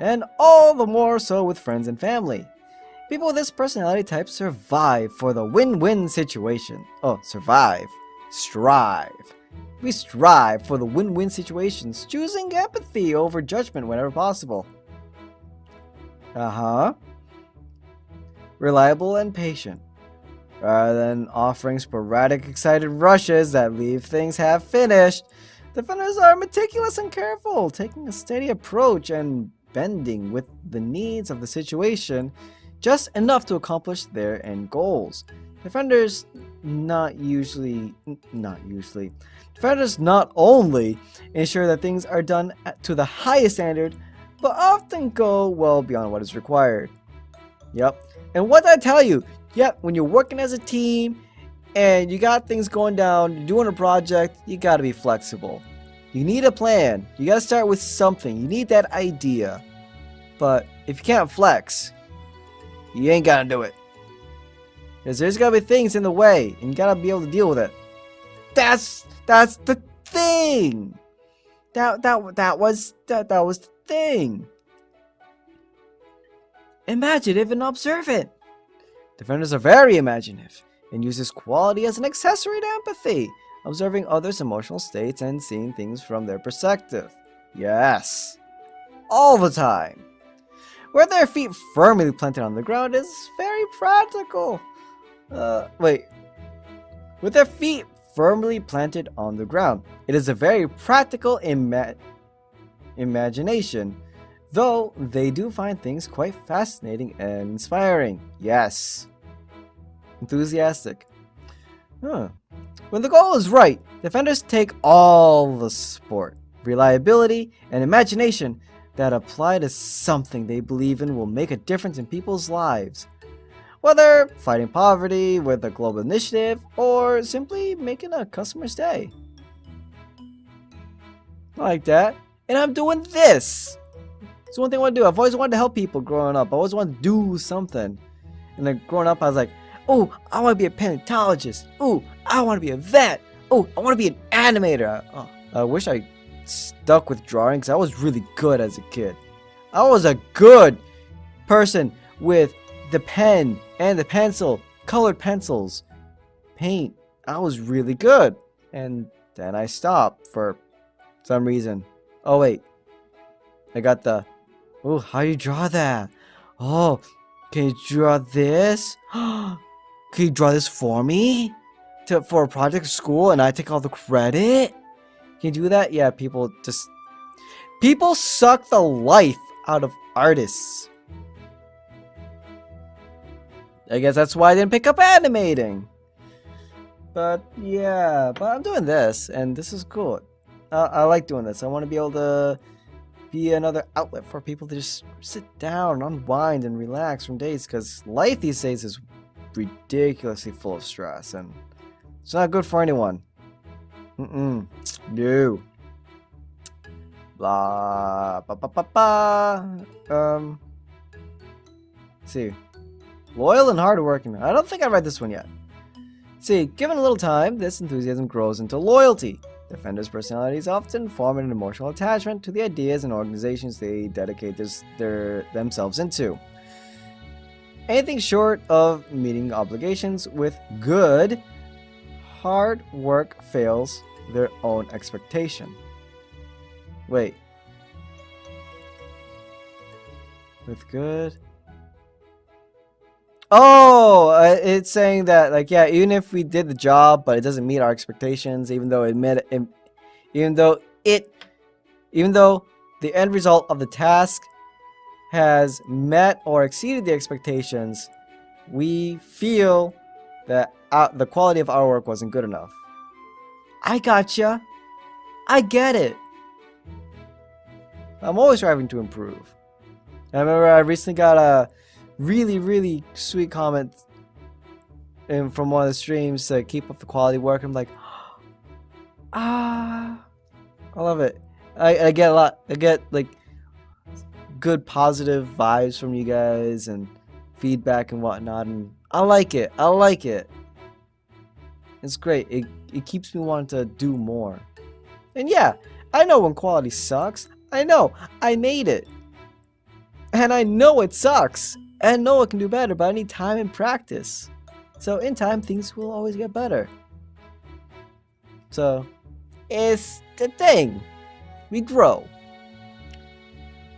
And all the more so with friends and family. People with this personality type survive for the win-win situation. Oh, survive. Strive. We strive for the win-win situations, choosing empathy over judgment whenever possible. Reliable and patient. Rather than offering sporadic excited rushes that leave things half finished, defenders are meticulous and careful, taking a steady approach and bending with the needs of the situation just enough to accomplish their end goals. Defenders not only ensure that things are done to the highest standard, but often go well beyond what is required. Yep. And what did I tell you? Yep, when you're working as a team and you got things going down, you're doing a project, you gotta be flexible. You need a plan. You gotta start with something. You need that idea. But if you can't flex, you ain't gonna do it. Because there's gotta be things in the way, and you gotta be able to deal with it. That's the thing. That was the thing. Imaginative and observant. Defenders are very imaginative and use this quality as an accessory to empathy, observing others' emotional states and seeing things from their perspective. Yes. All the time. Where their feet firmly planted on the ground is very practical. With their feet firmly planted on the ground, it is a very practical imagination, though they do find things quite fascinating and inspiring. Yes. Enthusiastic. When the goal is right, defenders take all the support, reliability, and imagination that apply to something they believe in will make a difference in people's lives. Whether fighting poverty with a global initiative or simply making a customer's day. Like that. And I'm doing this. It's one thing I want to do. I've always wanted to help people growing up. I always wanted to do something. And then growing up, I was like, oh, I want to be a paleontologist. Oh, I want to be a vet. Oh, I want to be an animator. I wish I stuck with drawing because I was really good as a kid. I was a good person with the pen and the pencil, colored pencils, paint. I was really good. And then I stopped for some reason. Oh wait, I got the, oh, how do you draw that? Oh, can you draw this? Can you draw this for me? For a project at school and I take all the credit? Can you do that? Yeah, people suck the life out of artists. I guess that's why I didn't pick up animating. But yeah, but I'm doing this, and this is cool. I like doing this. I want to be able to be another outlet for people to just sit down, unwind, and relax from days, because life these days is ridiculously full of stress, and it's not good for anyone. No. Blah, ba, ba, ba, ba. Let's see. Loyal and hardworking. I don't think I read this one yet. See, given a little time, this enthusiasm grows into loyalty. Defenders' personalities often form an emotional attachment to the ideas and organizations they dedicate themselves into. Anything short of meeting obligations with good, hard work fails their own expectation. Wait. With good... Oh, it's saying that, like, yeah, even if we did the job, but it doesn't meet our expectations, even though the end result of the task has met or exceeded the expectations, we feel that the quality of our work wasn't good enough. I gotcha. I get it. I'm always striving to improve. I remember I recently got a really sweet comment from one of the streams to keep up the quality work. I'm like, I love it. I get a lot. I get like good positive vibes from you guys and feedback and whatnot, and I like it. It's great. It keeps me wanting to do more. And yeah, I know when quality sucks. I know. I made it. And I know it sucks. And I know it can do better, but I need time and practice. So in time, things will always get better. So, it's the thing. We grow.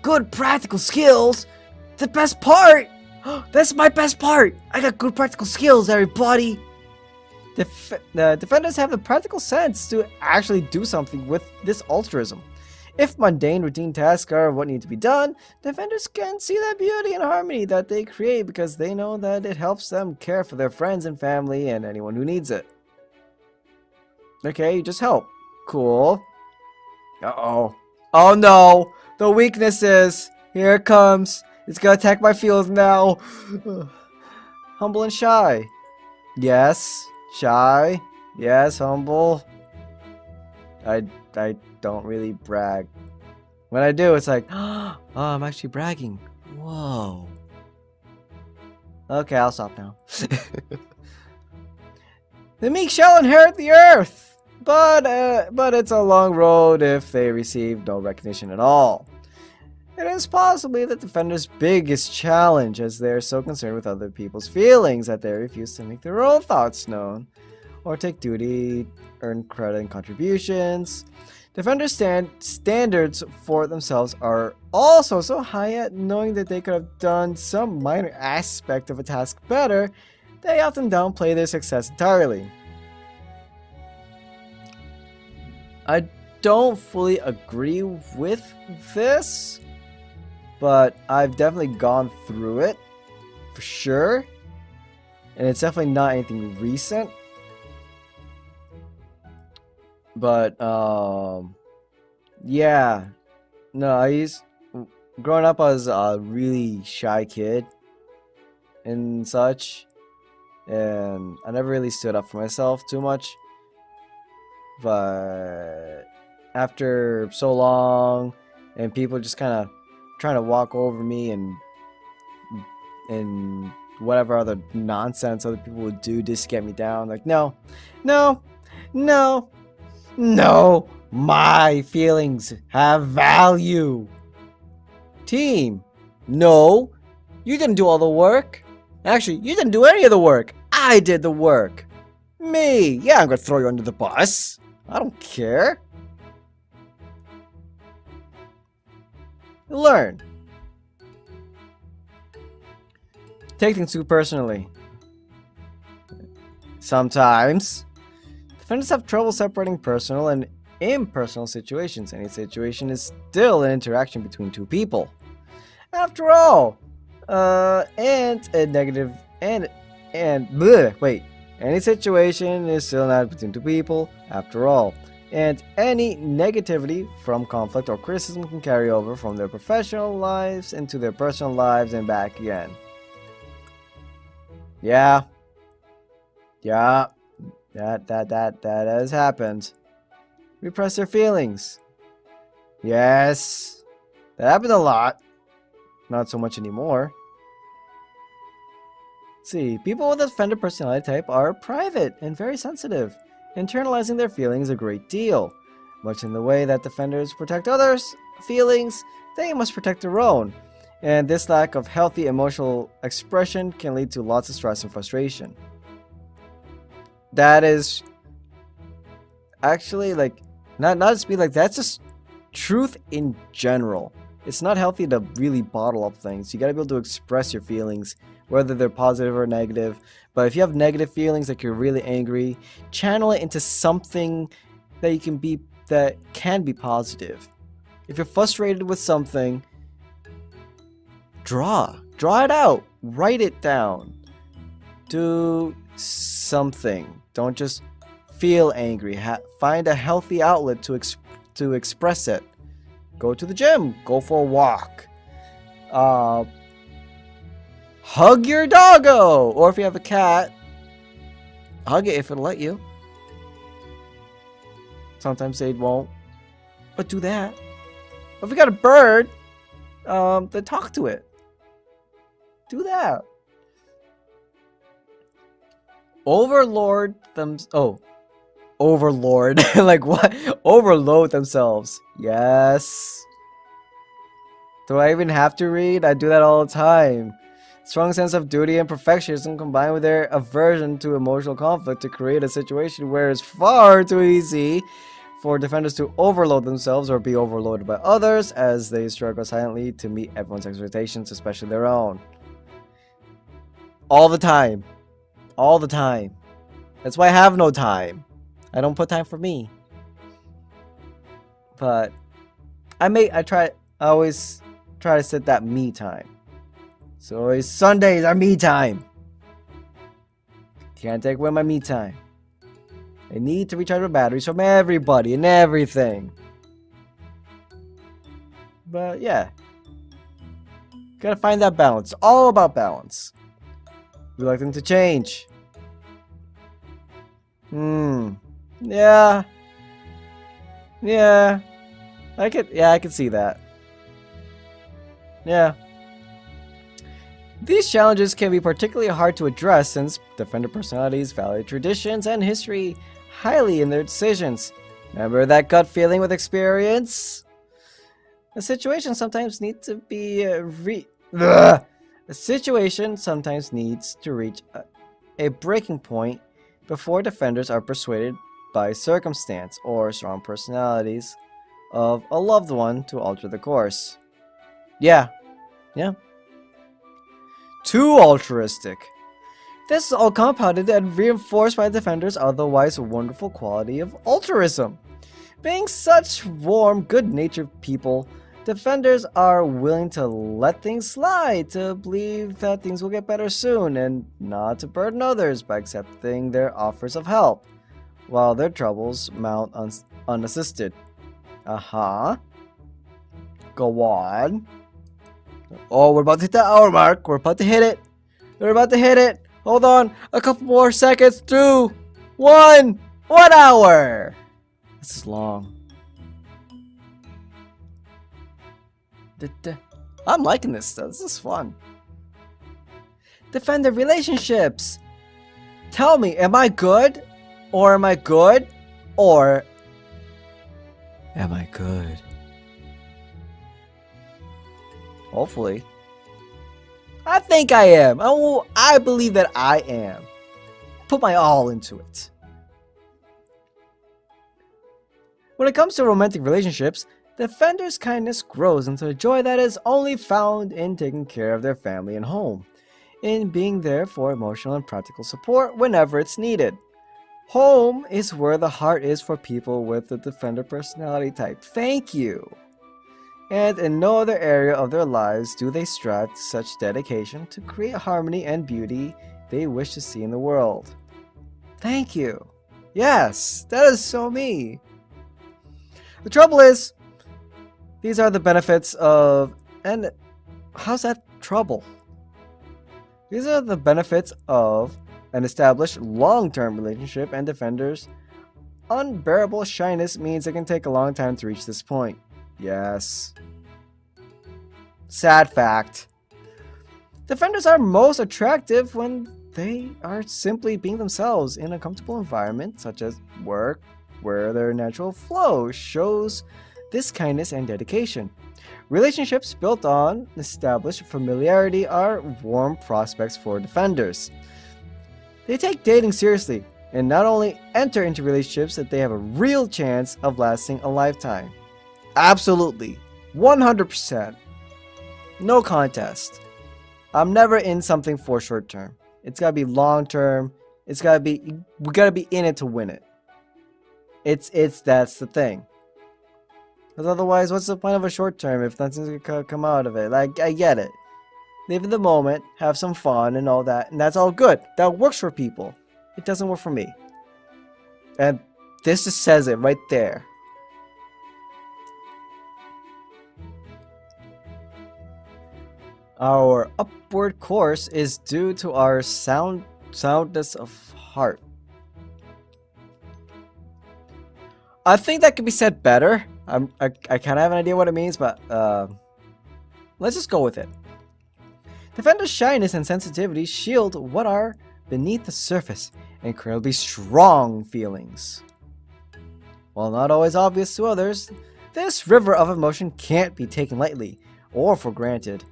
Good practical skills? The best part! That's my best part! I got good practical skills, everybody! The defenders have the practical sense to actually do something with this altruism. If mundane routine tasks are what need to be done, defenders can see that beauty and harmony that they create because they know that it helps them care for their friends and family and anyone who needs it. Okay, you just help. Cool. Uh-oh. Oh no! The weaknesses! Here it comes! It's gonna attack my feelings now! Humble and shy. Yes. Shy. Yes, humble. I don't really brag. When I do, it's like, oh, I'm actually bragging. Whoa. Okay, I'll stop now. The meek shall inherit the earth, but it's a long road if they receive no recognition at all. It is possibly the defenders' biggest challenge, as they are so concerned with other people's feelings that they refuse to make their own thoughts known, or take duty, earn credit and contributions. Defenders' standards for themselves are also so high at knowing that they could have done some minor aspect of a task better, they often downplay their success entirely. I don't fully agree with this, but I've definitely gone through it, for sure, and it's definitely not anything recent. But, yeah. No, growing up, I was a really shy kid and such. And I never really stood up for myself too much. But after so long, and people just kind of trying to walk over me and whatever other nonsense other people would do just to get me down. Like, no, my feelings have value. Team. No, you didn't do all the work. Actually, you didn't do any of the work. I did the work. Me. Yeah, I'm gonna throw you under the bus. I don't care. Learn. Take things too personally. Sometimes. Defenders have trouble separating personal and impersonal situations. Any situation is still an interaction between two people. After all, and a negative and bleh, wait. Any situation is still not between two people. After all, and any negativity from conflict or criticism can carry over from their professional lives into their personal lives and back again. Yeah. Yeah. That has happened. Repress their feelings. Yes. That happened a lot. Not so much anymore. See, people with a defender personality type are private and very sensitive, internalizing their feelings a great deal. Much in the way that defenders protect others' feelings, they must protect their own. And this lack of healthy emotional expression can lead to lots of stress and frustration. That is actually like not just be like that's just truth in general. It's not healthy to really bottle up things. You gotta be able to express your feelings, whether they're positive or negative. But if you have negative feelings, like you're really angry, channel it into something that can be positive. If you're frustrated with something, draw it out, write it down, do something. Don't just feel angry. Find a healthy outlet to express it. Go to the gym. Go for a walk. Hug your doggo! Or if you have a cat, hug it if it'll let you. Sometimes they won't. But do that. If you got a bird, then talk to it. Do that. Overlord like what? Overload themselves. Yes. Do I even have to read? I do that all the time. Strong sense of duty and perfectionism combined with their aversion to emotional conflict to create a situation where it's far too easy for defenders to overload themselves or be overloaded by others as they struggle silently to meet everyone's expectations, especially their own. All the time. All the time. That's why I have no time. I don't put time for me. But I always try to set that me time. So always Sundays are me time. Can't take away my me time. I need to recharge my batteries from everybody and everything. But yeah. Gotta find that balance. It's all about balance. We like them to change. Yeah. Yeah. I could see that. Yeah. These challenges can be particularly hard to address since defender personalities value traditions and history highly in their decisions. Remember that gut feeling with experience? A situation sometimes needs to be A situation sometimes needs to reach a breaking point before defenders are persuaded by circumstance or strong personalities of a loved one to alter the course. Yeah. Too altruistic. This is all compounded and reinforced by defenders' otherwise wonderful quality of altruism. Being such warm, good-natured people, defenders are willing to let things slide, to believe that things will get better soon, and not to burden others by accepting their offers of help, while their troubles mount unassisted. Go on. Oh, we're about to hit the hour mark. We're about to hit it. We're about to hit it. Hold on. A couple more seconds. 2, 1. 1 hour. This is long. I'm liking this stuff. This is fun. Defend the relationships. Tell me, am I good? Or am I good? Or am I good? Hopefully. I think I am. I believe that I am. Put my all into it. When it comes to romantic relationships, the defender's kindness grows into a joy that is only found in taking care of their family and home, in being there for emotional and practical support whenever it's needed. Home is where the heart is for people with the defender personality type. Thank you! And in no other area of their lives do they strive to such dedication to create harmony and beauty they wish to see in the world. Thank you! Yes, that is so me! The trouble is, these are the benefits of... And how's that trouble? These are the benefits of an established long-term relationship, and defenders' unbearable shyness means it can take a long time to reach this point. Yes. Sad fact. Defenders are most attractive when they are simply being themselves in a comfortable environment, such as work, where their natural flow shows this kindness and dedication. Relationships built on established familiarity are warm prospects for defenders. They take dating seriously and not only enter into relationships that they have a real chance of lasting a lifetime. Absolutely. 100%. No contest. I'm never in something for short term. It's gotta be long term. We gotta be in it to win it. That's the thing. Because otherwise, what's the point of a short term if nothing's gonna come out of it? Like, I get it. Live in the moment, have some fun and all that, and that's all good. That works for people. It doesn't work for me. And this just says it right there. Our upward course is due to our soundness of heart. I think that could be said better. I kind of have an idea what it means, but let's just go with it. Defender's shyness and sensitivity shield what are beneath the surface incredibly strong feelings. While not always obvious to others, this river of emotion can't be taken lightly or for granted.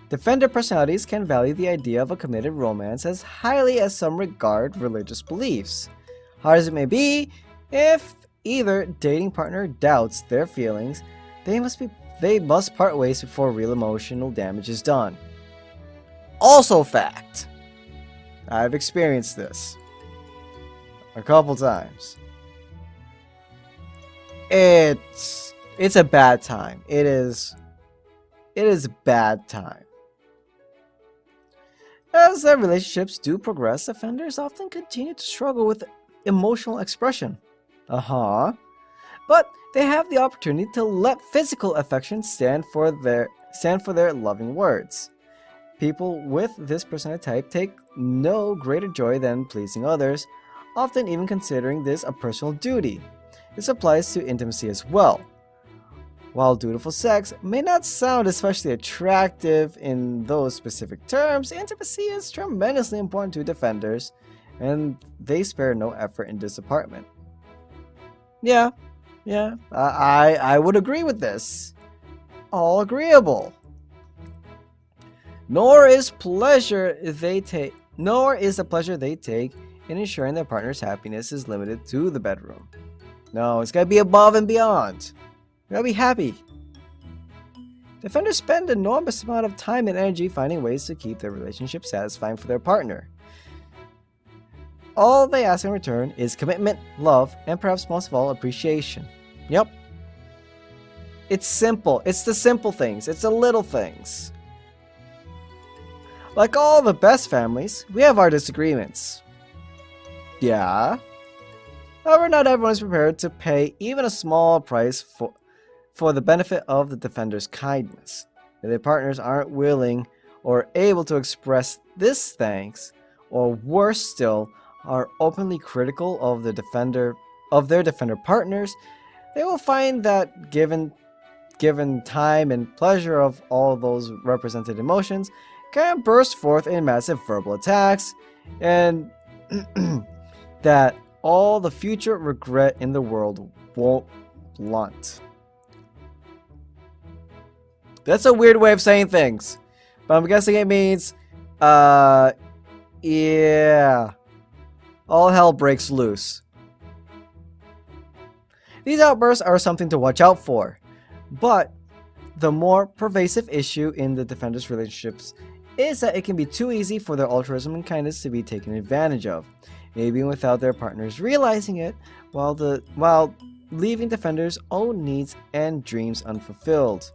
Defender personalities can value the idea of a committed romance as highly as some regard religious beliefs. Hard as it may be, if either dating partner doubts their feelings, they must part ways before real emotional damage is done. Also fact. I've experienced this a couple times. It's a bad time. It is a bad time. As their relationships do progress, offenders often continue to struggle with emotional expression. But they have the opportunity to let physical affection stand for their loving words. People with this personality type take no greater joy than pleasing others, often even considering this a personal duty. This applies to intimacy as well. While dutiful sex may not sound especially attractive in those specific terms, intimacy is tremendously important to defenders, and they spare no effort in this department. Yeah, I would agree with this. All agreeable. Nor is the pleasure they take in ensuring their partner's happiness is limited to the bedroom. No, it's gotta be above and beyond. You gotta be happy. Defenders spend an enormous amount of time and energy finding ways to keep their relationship satisfying for their partner. All they ask in return is commitment, love, and perhaps most of all, appreciation. Yep. It's simple. It's the simple things. It's the little things. Like all the best families, we have our disagreements. Yeah. However, not everyone is prepared to pay even a small price for the benefit of the defender's kindness. If their partners aren't willing or able to express this thanks, or worse still, are openly critical of their defender partners, they will find that given time and pleasure of all those represented emotions, can burst forth in massive verbal attacks, and that all the future regret in the world won't blunt. That's a weird way of saying things. But I'm guessing it means, yeah. All hell breaks loose. These outbursts are something to watch out for. But the more pervasive issue in the defenders' relationships is that it can be too easy for their altruism and kindness to be taken advantage of, maybe without their partners realizing it, while leaving defenders' own needs and dreams unfulfilled.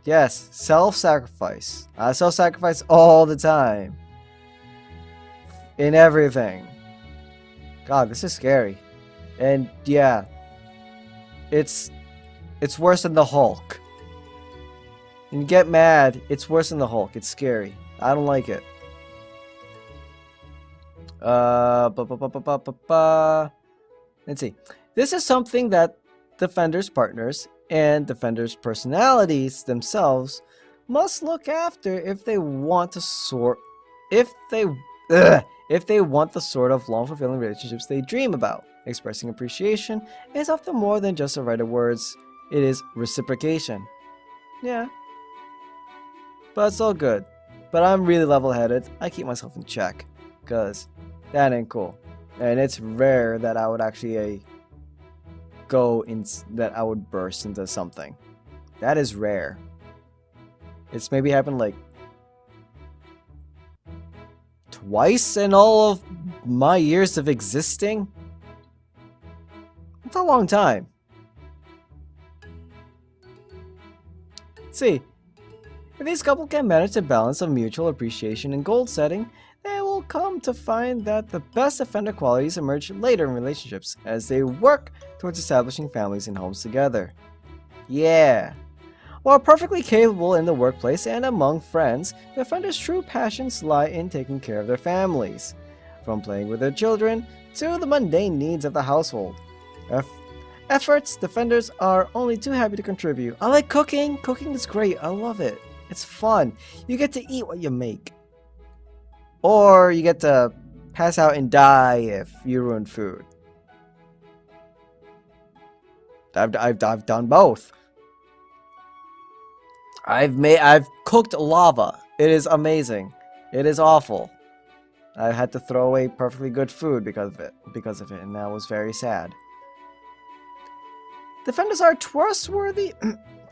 Yes, self-sacrifice. I self-sacrifice all the time. In everything. God, this is scary. And yeah, it's worse than the Hulk. And you get mad, it's worse than the Hulk. It's scary. I don't like it. Let's see. This is something that defenders' partners and defenders' personalities themselves must look after if they want the sort of long fulfilling relationships they dream about. Expressing appreciation is often more than just a right of words. It is reciprocation. Yeah. But it's all good. But I'm really level-headed. I keep myself in check. Because that ain't cool. And it's rare that I would actually that I would burst into something. That is rare. It's maybe happened like twice in all of my years of existing. It's a long time. See, if these couple can manage to balance a mutual appreciation and goal setting, they will come to find that the best offender qualities emerge later in relationships as they work towards establishing families and homes together. Yeah. While perfectly capable in the workplace and among friends, the offenders' true passions lie in taking care of their families, from playing with their children to the mundane needs of the household. Efforts defenders are only too happy to contribute. I like cooking. Cooking is great. I love it. It's fun. You get to eat what you make. Or you get to pass out and die if you ruin food. I've done both. I've cooked lava. It is amazing. It is awful. I had to throw away perfectly good food because of it, and that was very sad. Defenders are trustworthy.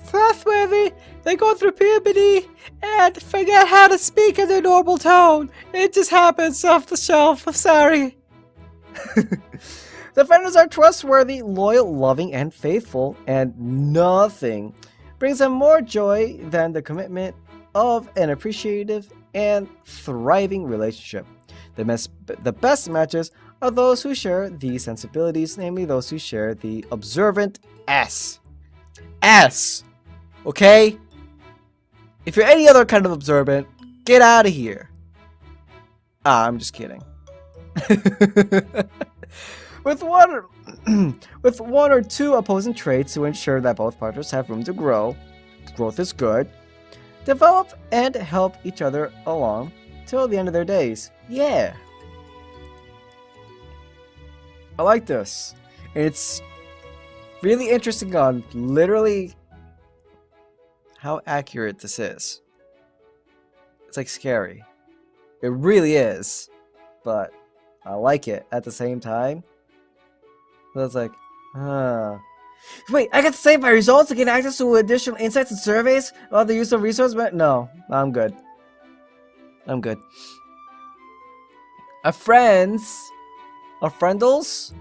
Trustworthy. They go through puberty and forget how to speak in their normal tone. It just happens off the shelf. I'm sorry. Defenders are trustworthy, loyal, loving, and faithful, and nothing brings them more joy than the commitment of an appreciative and thriving relationship. The best matches are those who share these sensibilities, namely those who share the observant S. Okay? If you're any other kind of observant, get out of here. I'm just kidding. With one or two opposing traits to ensure that both partners have room to grow, growth is good, develop and help each other along till the end of their days. Yeah. I like this. It's really interesting on literally how accurate this is. It's like scary. It really is. But I like it at the same time. So it's like, Wait, I get to save my results to get access to additional insights and surveys about the use of resources? No, I'm good. I'm good. Our friends, our friendles,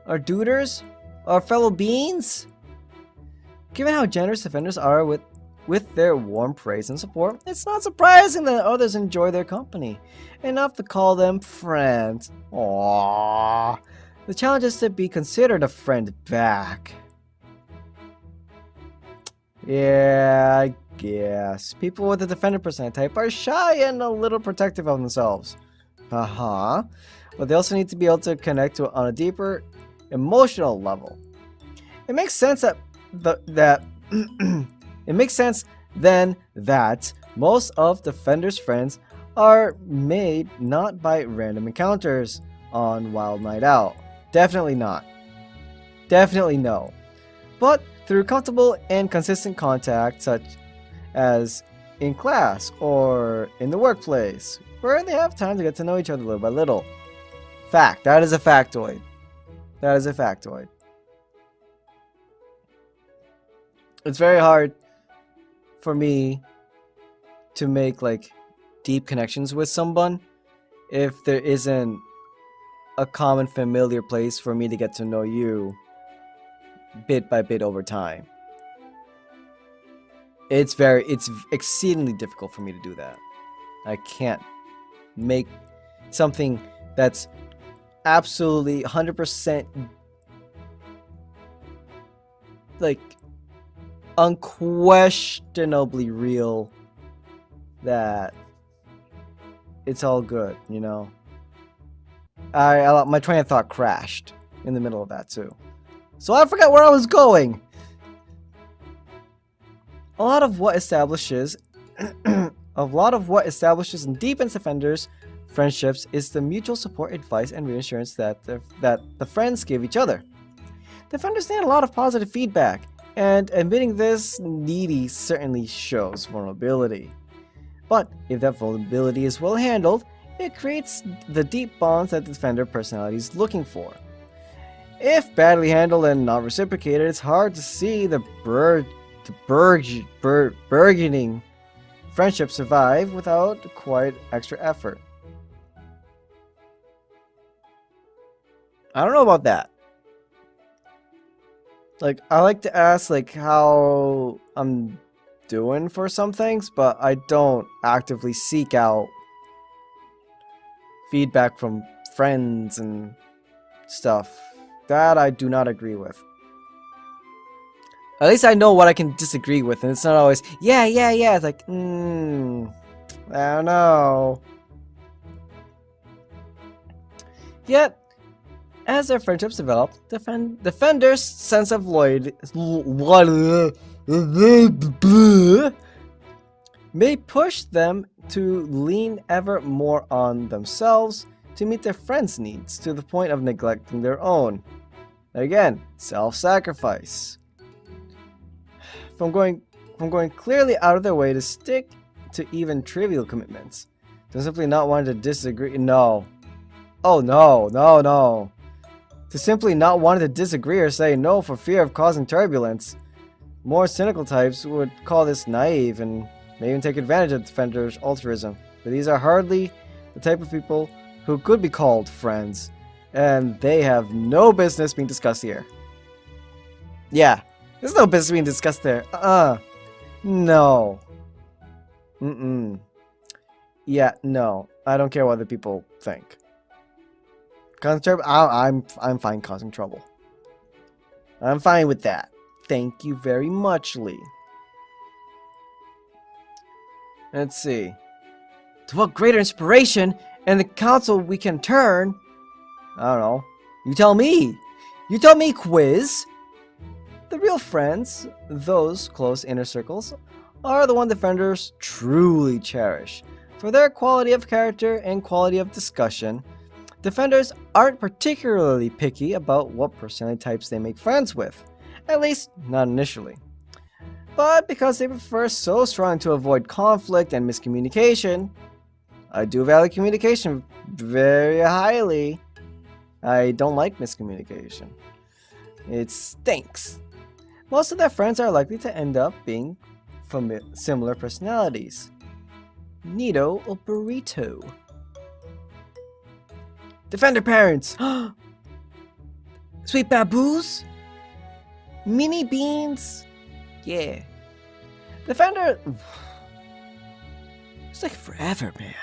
our duders, our fellow beings. Given how generous defenders are with their warm praise and support, it's not surprising that others enjoy their company, enough to call them friends. Aww. The challenge is to be considered a friend back. Yeah, I guess. People with the defender personality type are shy and a little protective of themselves. But they also need to be able to connect on a deeper emotional level. It makes sense it makes sense then that most of Defender's friends are made not by random encounters on Wild Night Out. Definitely not. Definitely no. But through comfortable and consistent contact, such as in class or in the workplace, where they have time to get to know each other little by little. Fact. That is a factoid. That is a factoid. It's very hard for me to make like deep connections with someone if there isn't a common familiar place for me to get to know you bit by bit over time. It's exceedingly difficult for me to do that. I can't make something that's absolutely 100% like unquestionably real that it's all good, you know. My train of thought crashed in the middle of that too, so I forgot where I was going. A lot of what establishes and deepens offenders' friendships is the mutual support, advice, and reassurance that the friends give each other. The offenders need a lot of positive feedback, and admitting this needy certainly shows vulnerability. But if that vulnerability is well handled, it creates the deep bonds that the defender personality is looking for. If badly handled and not reciprocated, it's hard to see the burgeoning friendship survive without quite extra effort. I don't know about that. Like, I like to ask like how I'm doing for some things, but I don't actively seek out feedback from friends and stuff. That I do not agree with. At least I know what I can disagree with, and it's not always, yeah. It's like, I don't know. Yet, as their friendships develop, defenders' sense of loyalty may push them to lean ever more on themselves to meet their friends' needs, to the point of neglecting their own. Again, self-sacrifice. From going clearly out of their way to stick to even trivial commitments, to simply not wanting to disagree. No. Oh no. To simply not wanting to disagree or say no for fear of causing turbulence. More cynical types would call this naive and may even take advantage of defenders' altruism, but these are hardly the type of people who could be called friends, and they have no business being discussed here. Yeah, there's no business being discussed there. No. Yeah, no. I don't care what other people think. Causing trouble? I'm fine causing trouble. I'm fine with that. Thank you very much, Lee. Let's see. To what greater inspiration and the counsel we can turn? I don't know. You tell me. You tell me, quiz. The real friends, those close inner circles, are the one defenders truly cherish. For their quality of character and quality of discussion, defenders aren't particularly picky about what personality types they make friends with. At least, not initially. But because they prefer so strongly to avoid conflict and miscommunication, I do value communication very highly. I don't like miscommunication. It stinks. Most of their friends are likely to end up being from similar personalities. Neato or burrito. Defender parents! Sweet baboos? Mini beans? Yeah. Defender... It's like forever, man.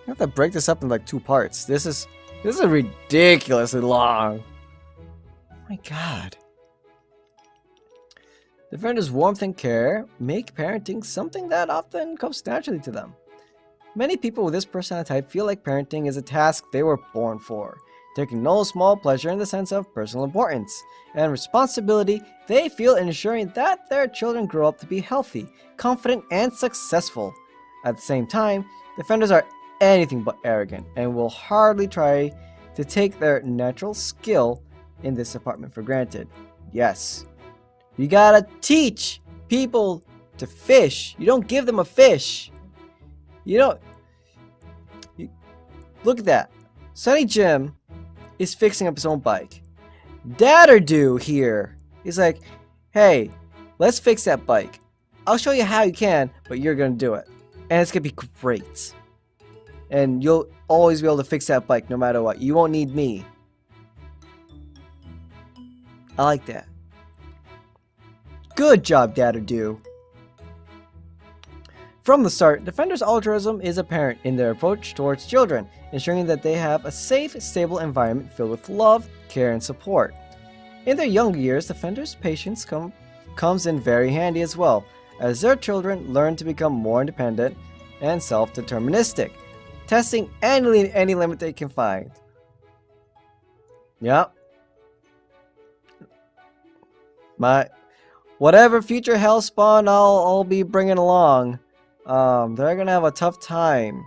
I have to break this up in like 2 parts. This is ridiculously long. Oh my god. Defenders' warmth and care make parenting something that often comes naturally to them. Many people with this personality type feel like parenting is a task they were born for, taking no small pleasure in the sense of personal importance and responsibility they feel in ensuring that their children grow up to be healthy, confident, and successful. At the same time, defenders are anything but arrogant and will hardly try to take their natural skill in this department for granted. Yes, You gotta teach people to fish. You don't give them a fish. You don't. Look at that. Sonny Jim is fixing up his own bike. Dadder-do here is like, hey, let's fix that bike. I'll show you how you can, but you're gonna do it. And it's gonna be great. And you'll always be able to fix that bike no matter what. You won't need me. I like that. Good job, Dadder-do. From the start, Defender's altruism is apparent in their approach towards children, ensuring that they have a safe, stable environment filled with love, care, and support. In their younger years, Defender's patience comes in very handy as well, as their children learn to become more independent and self-deterministic, testing any limit they can find. Yep. Whatever future hellspawn I'll be bringing along, they're gonna have a tough time.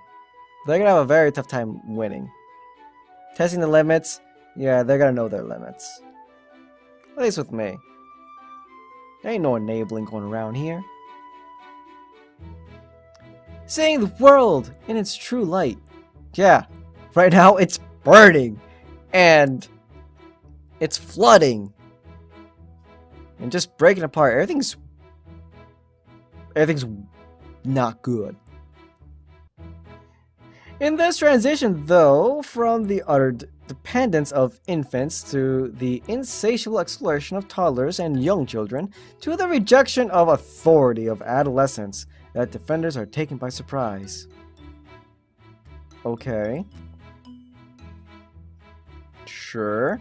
They're gonna have a very tough time winning. Testing the limits, yeah, they're gonna know their limits. At least with me. There ain't no enabling going around here. Seeing the world in its true light. Yeah, right now it's burning. And it's flooding. And just breaking apart. Everything's not good. In this transition, though, from the utter dependence of infants to the insatiable exploration of toddlers and young children to the rejection of authority of adolescents, that Defenders are taken by surprise. Okay. Sure.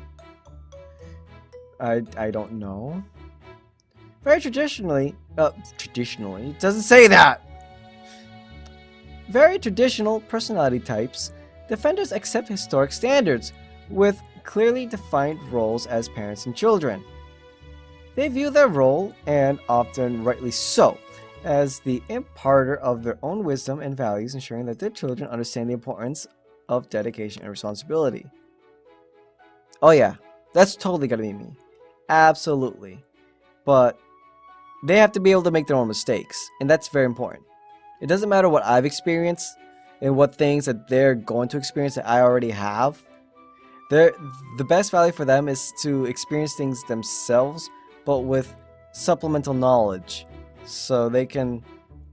I don't know. Very traditionally, it doesn't say that! Very traditional personality types, Defenders accept historic standards, with clearly defined roles as parents and children. They view their role, and often rightly so, as the imparter of their own wisdom and values, ensuring that their children understand the importance of dedication and responsibility. Oh yeah, that's totally gonna be me. Absolutely. But they have to be able to make their own mistakes, and that's very important. It doesn't matter what I've experienced and what things that they're going to experience that I already have. The best value for them is to experience things themselves, but with supplemental knowledge. So they can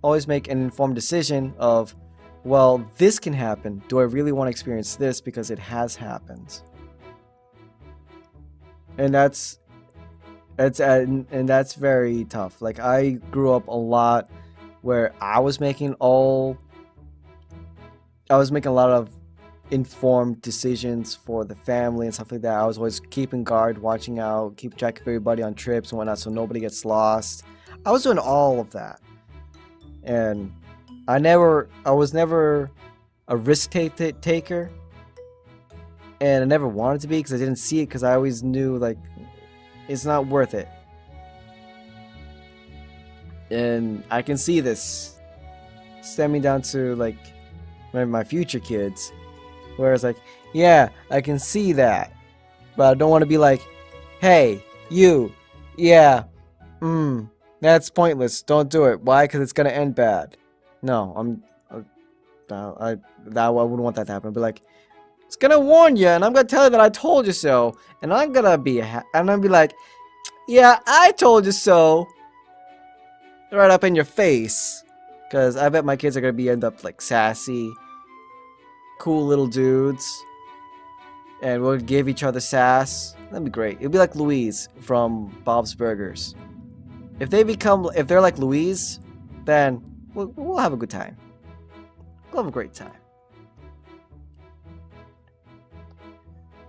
always make an informed decision of, well, this can happen. Do I really want to experience this because it has happened? And that's very tough. Like, I grew up a lot where I was making a lot of informed decisions for the family and stuff like that. I was always keeping guard, watching out, keep track of everybody on trips and whatnot so nobody gets lost. I was doing all of that. And I was never a risk taker. And I never wanted to be because I didn't see it, because I always knew, like, it's not worth it. And I can see this stemming down to, like, my future kids. Where it's like, yeah, I can see that. But I don't want to be like, hey, you, yeah, that's pointless. Don't do it. Why? Because it's going to end bad. No, I wouldn't want that to happen. But like, it's going to warn you, and I'm going to tell you that I told you so. And I'm going to be like, yeah, I told you so. Right up in your face. Because I bet my kids are going to end up like sassy, cool little dudes. And we'll give each other sass. That'd be great. It'd be like Louise from Bob's Burgers. If they're like Louise, then we'll have a good time. We'll have a great time.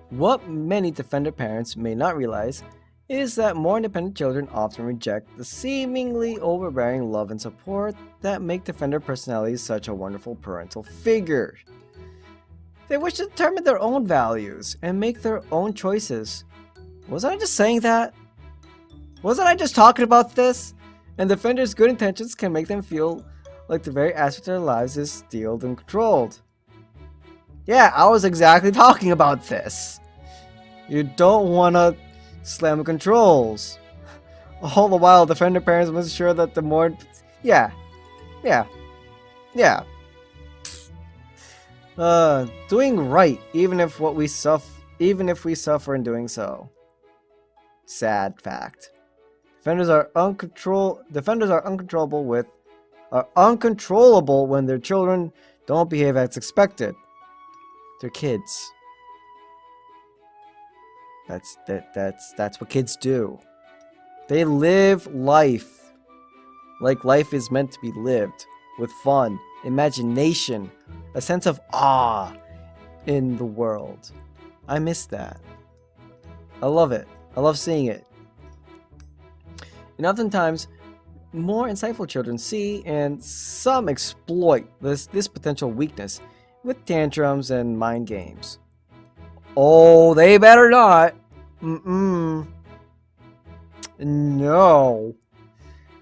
What many Defender parents may not realize is that more independent children often reject the seemingly overbearing love and support that make Defender personalities such a wonderful parental figure. They wish to determine their own values and make their own choices. Wasn't I just saying that? Wasn't I just talking about this? And Defender's good intentions can make them feel like the very aspect of their lives is steeled and controlled. Yeah, I was exactly talking about this. You don't want to slam the controls. All the while, defender parents must ensure that the more... Yeah. Yeah. Yeah. Doing right, even if we suffer in doing so. Sad fact. Defenders are uncontrollable when their children don't behave as expected. They're kids. That's what kids do. They live life like life is meant to be lived, with fun, imagination, a sense of awe in the world. I miss that. I love it. I love seeing it. And oftentimes, more insightful children see and some exploit this potential weakness with tantrums and mind games. Oh, they better not. No.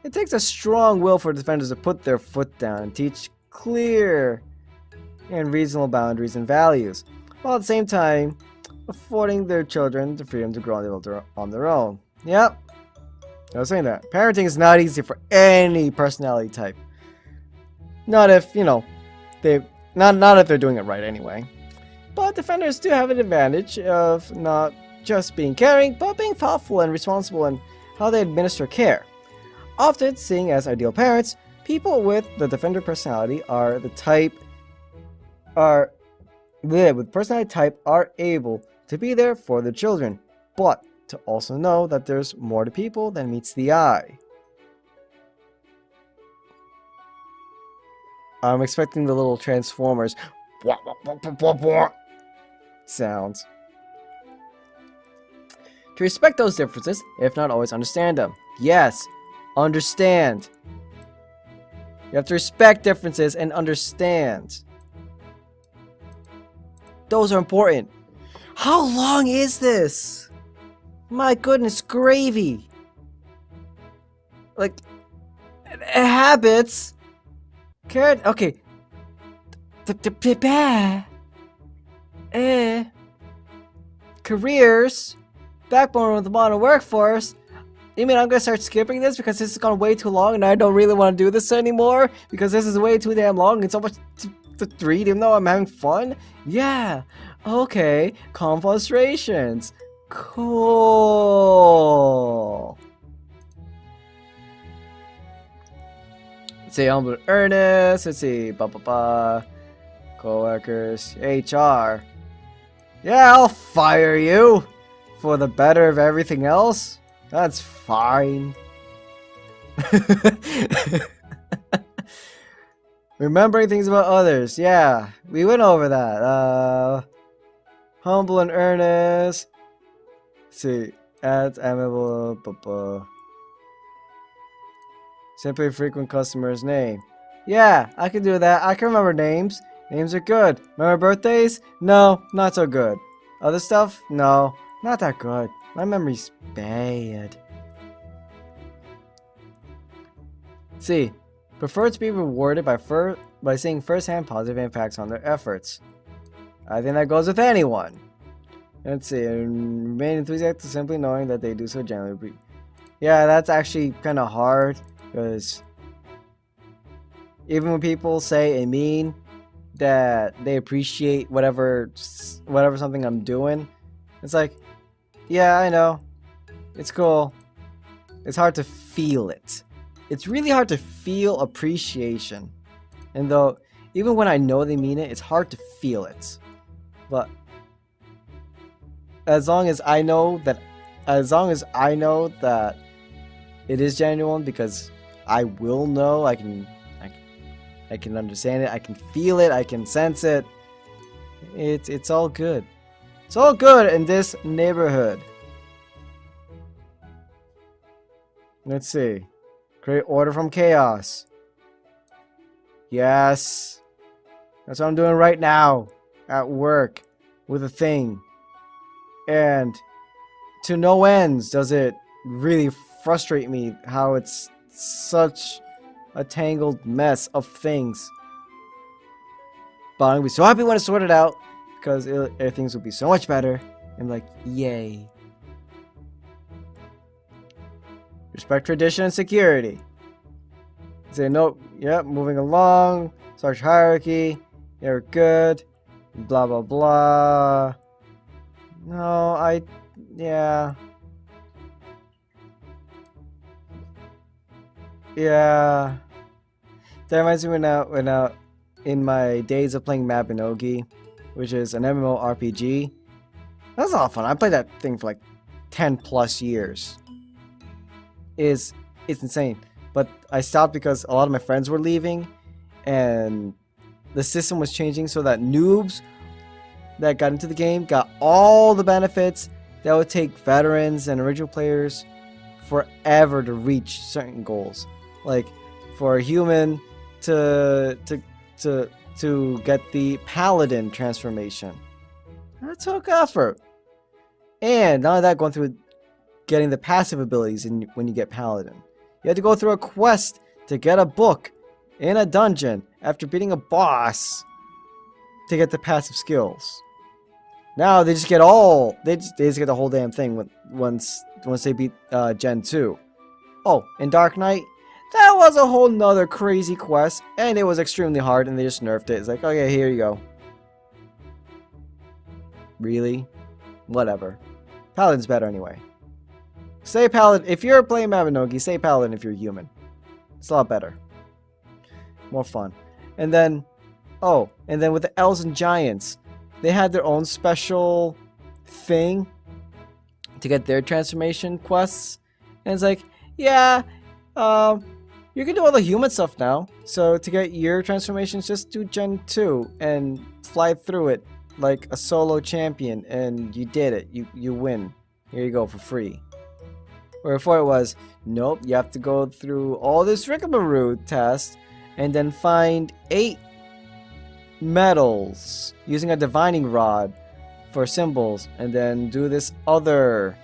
It takes a strong will for defenders to put their foot down and teach clear and reasonable boundaries and values, while at the same time affording their children the freedom to grow and develop on their own. Yep. I was saying that. Parenting is not easy for any personality type. Not if, not if they're doing it right anyway. But defenders do have an advantage of not just being caring, but being thoughtful and responsible in how they administer care. Often seen as ideal parents, people with the defender personality are able to be there for their children, but to also know that there's more to people than meets the eye. I'm expecting the little Transformers sounds. To respect those differences, if not always understand them. Yes, understand. You have to respect differences and understand. Those are important. How long is this? My goodness, gravy. Like, habits. Carrot. Okay. Careers. Backbone of the modern workforce. You mean I'm gonna start skipping this because this has gone way too long and I don't really want to do this anymore because this is way too damn long and so much to read even though I'm having fun? Yeah. Okay. Calm frustrations. Cool. Let's see, humble earnest. Let's see, co-workers, HR. Yeah, I'll fire you for the better of everything else. That's fine. Remembering things about others. Yeah, we went over that. Humble and earnest. Let's see, add amiable. Simply frequent customer's name. Yeah, I can do that. I can remember names. Names are good. Remember birthdays? No, not so good. Other stuff? No, not that good. My memory's bad. C. Prefer to be rewarded by seeing first-hand positive impacts on their efforts. I think that goes with anyone. Let's see. And remain enthusiastic simply knowing that they do so generally. Yeah, that's actually kind of hard. Because even when people say and mean that they appreciate whatever something I'm doing, it's like, yeah, I know. It's cool. It's hard to feel it. It's really hard to feel appreciation. And though, even when I know they mean it, it's hard to feel it. But as long as I know that it is genuine, because I will know, I can understand it, I can feel it, I can sense it. It's all good. It's all good in this neighborhood. Let's see. Create order from chaos. Yes. That's what I'm doing right now. At work. With a thing. And to no ends does it really frustrate me how it's such a tangled mess of things. But I'm gonna be so happy when it's sorted out, because things will be so much better. I'm like, yay. Respect tradition and security. Say nope. Yep, moving along. Sarge hierarchy. You're good. Blah blah blah. No, yeah. Yeah. That reminds me when in my days of playing Mabinogi, which is an MMORPG. That was a lot of fun. I played that thing for like 10 plus years. It's insane. But I stopped because a lot of my friends were leaving and the system was changing so that noobs that got into the game got all the benefits that would take veterans and original players forever to reach certain goals. Like for a human to get the paladin transformation. That took effort. And not only that, going through getting the passive abilities when you get paladin. You had to go through a quest to get a book in a dungeon after beating a boss to get the passive skills. Now they just get they just get the whole damn thing once they beat Gen 2. Oh, in Dark Knight, that was a whole nother crazy quest, and it was extremely hard, and they just nerfed it. It's like, okay, here you go. Really? Whatever. Paladin's better anyway. Say Paladin. If you're playing Mabinogi, say Paladin if you're human. It's a lot better. More fun. And then, with the elves and giants, they had their own special thing to get their transformation quests. And it's like, yeah, you can do all the human stuff now. So to get your transformations, just do Gen 2 and fly through it like a solo champion, and you did it. You win. Here you go for free. Where before it was, nope, you have to go through all this rigmarole test and then find 8 medals using a divining rod for symbols, and then do this other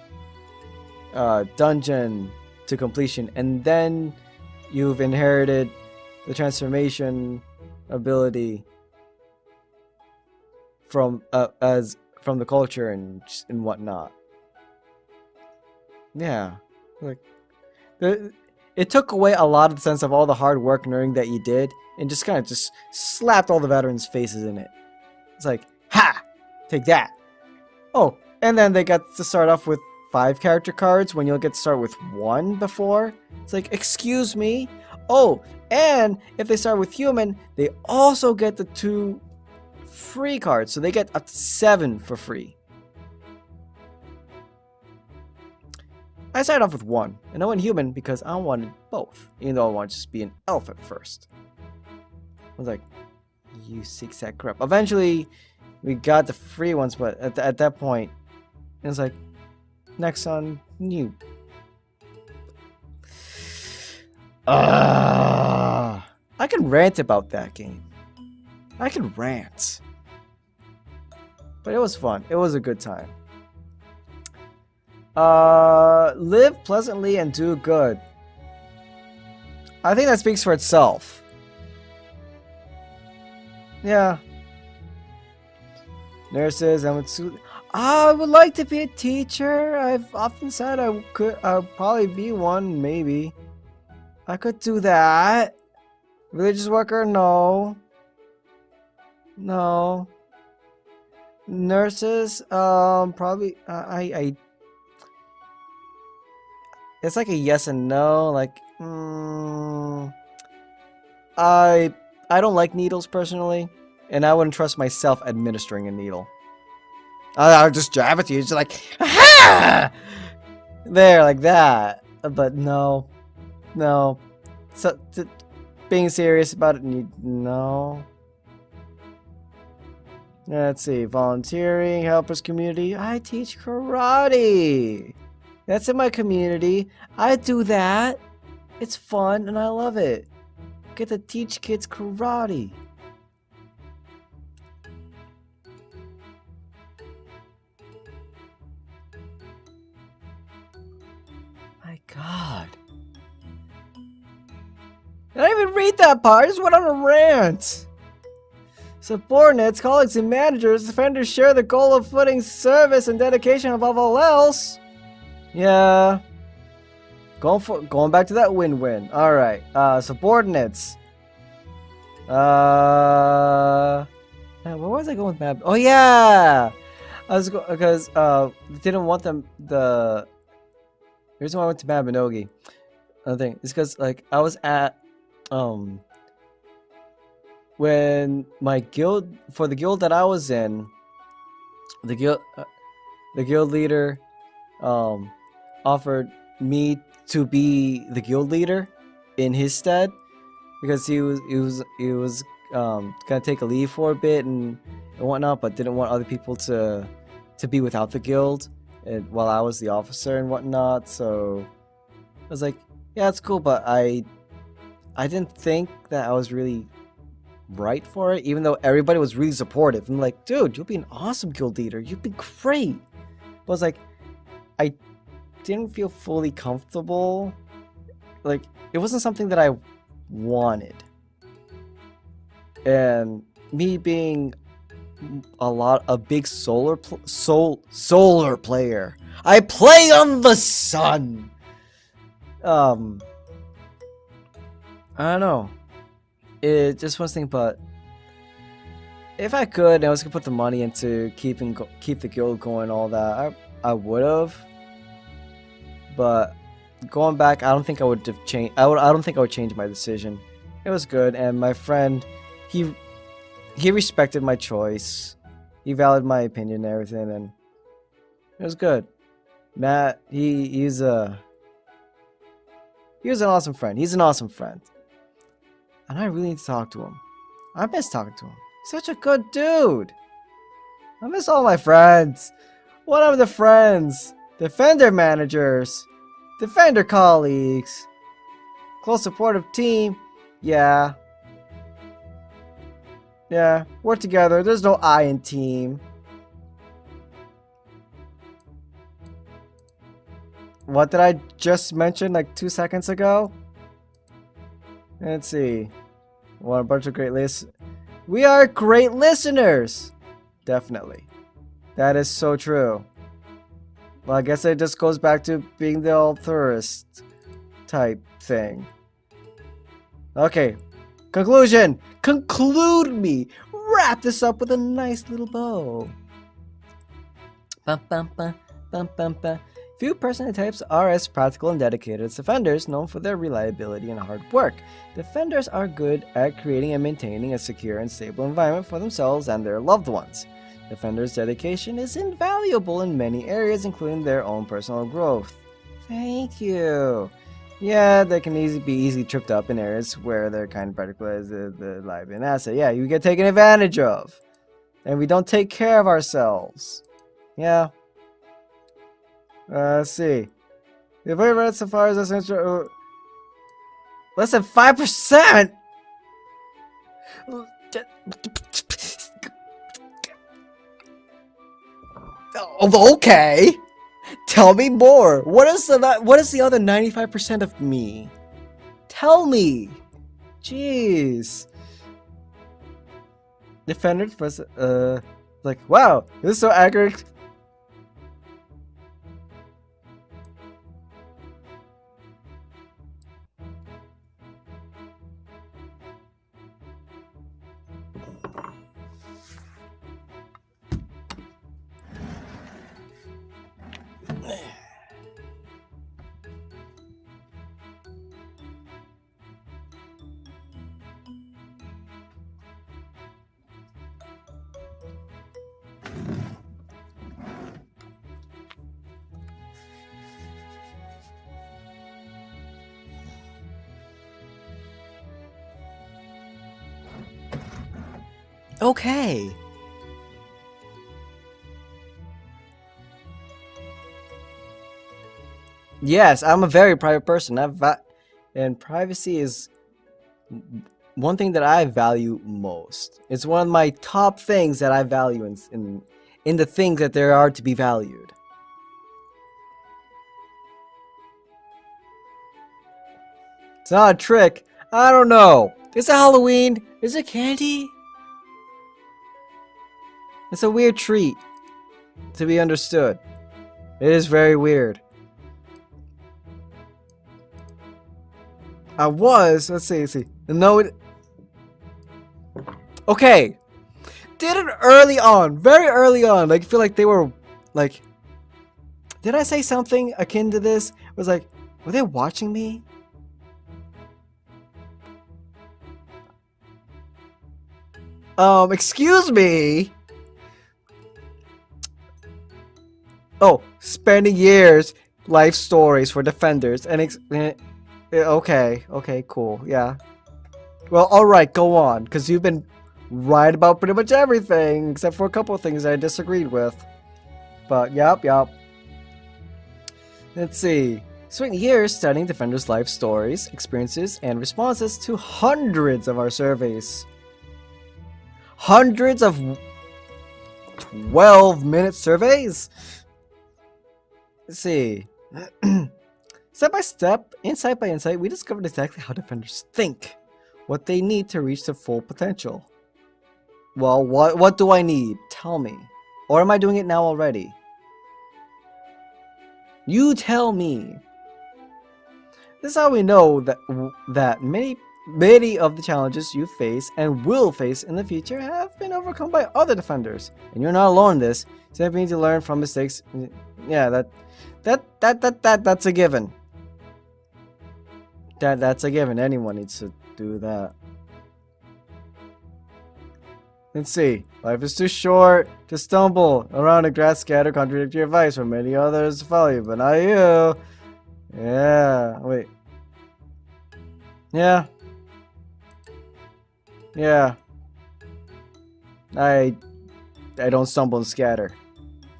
dungeon to completion, and then you've inherited the transformation ability from the culture and whatnot. Yeah, like it took away a lot of the sense of all the hard work and learning that you did, and just kind of just slapped all the veterans' faces in it. It's like, ha! Take that! Oh, and then they got to start off with 5 character cards when you'll get to start with 1 before. It's like, excuse me? Oh, and if they start with human, they also get the 2 free cards, so they get up to 7 for free. I started off with 1, and I went human because I wanted both, even though I wanted to just be an elf at first. I was like, you sick sack crap. Eventually, we got the free ones, but at that point, it was like, next on new. I can rant about that game. I can rant. But it was fun. It was a good time. Live pleasantly and do good. I think that speaks for itself. Yeah. Nurses, I would like to be a teacher. I've often said I'd probably be one, maybe. I could do that. Religious worker, no. No. Nurses, probably, it's like a yes and no, like, I don't like needles personally, and I wouldn't trust myself administering a needle. I'll just jab it to you, it's like, aha! There, like that. But no. So, being serious about it, no. Let's see, volunteering, helpers, community. I teach karate. That's in my community. I do that. It's fun and I love it. Get to teach kids karate. My God. I didn't even read that part. I just went on a rant. Subordinates, colleagues, and managers, defenders share the goal of putting service and dedication above all else. Yeah. Going back to that win-win. All right. Subordinates. Man, where was I going with Mab? Oh yeah. I was because didn't want them the reason why I went to Mabinogi. Another thing is because like I was at when my guild for the guild that I was in, the guild leader offered me to be the guild leader in his stead because he was gonna take a leave for a bit and whatnot, but didn't want other people to be without the guild and while I was the officer and whatnot. So I was like, yeah, it's cool, but I didn't think that I was really right for it, even though everybody was really supportive. I'm like, dude, you'll be an awesome guild leader. You'd be great. But I was like, I didn't feel fully comfortable. Like, it wasn't something that I wanted. And me being a big solar player. I play on the sun. I don't know. It just was thinking, but if I could, I was gonna put the money into keep the guild going, all that. I would have, but going back, I don't think I would have changed. I don't think I would change my decision. It was good, and my friend, he respected my choice. He valued my opinion and everything, and it was good. Matt, he was an awesome friend. He's an awesome friend. And I really need to talk to him. I miss talking to him. He's such a good dude. I miss all my friends. What are the friends? Defender managers. Defender colleagues. Close supportive team. Yeah. Yeah, we're together. There's no I in team. What did I just mention like 2 seconds ago? Let's see. What a bunch of great lists. We are great listeners! Definitely. That is so true. Well, I guess it just goes back to being the altruist type thing. Okay. Conclusion! Conclude me! Wrap this up with a nice little bow. Bum, bum, bum, bum, bum, bum. Few personality types are as practical and dedicated as defenders, known for their reliability and hard work. Defenders are good at creating and maintaining a secure and stable environment for themselves and their loved ones. Defenders' dedication is invaluable in many areas, including their own personal growth. Thank you. Yeah, they can be easily tripped up in areas where they're kind of practical as the liability and asset. Yeah, you get taken advantage of. And we don't take care of ourselves. Yeah. Let's see. If we read so far as essential, less than 5%. Okay. Tell me more. What is the other 95% of me? Tell me. Jeez. Defenders was like, wow, this is so accurate. Okay. Yes, I'm a very private person. And privacy is one thing that I value most. It's one of my top things that I value in the things that there are to be valued. It's not a trick. I don't know. Is it Halloween? Is it candy? It's a weird treat to be understood. It is very weird. I was. Let's see. No. Okay. Did it early on, very early on. Like, I feel like they were, like, did I say something akin to this? It was like, were they watching me? Excuse me. Oh, spending years, life stories for defenders, and okay, cool, yeah. Well, all right, go on, because you've been right about pretty much everything, except for a couple of things I disagreed with. But yep. Let's see. Spent years studying defenders' life stories, experiences, and responses to hundreds of our surveys. Hundreds of 12-minute surveys? Let's see. Step by step, insight by insight, we discovered exactly how defenders think, what they need to reach their full potential. Well, what do I need? Tell me. Or am I doing it now already? You tell me. This is how we know that many of the challenges you face and will face in the future have been overcome by other defenders, and you're not alone in this. Simply need to learn from mistakes. Yeah, that's a given. That's a given. Anyone needs to do that. Let's see. Life is too short to stumble around in grass scattered contradictory advice from many others to follow you, but not you. Yeah. Wait. Yeah. I don't stumble and scatter.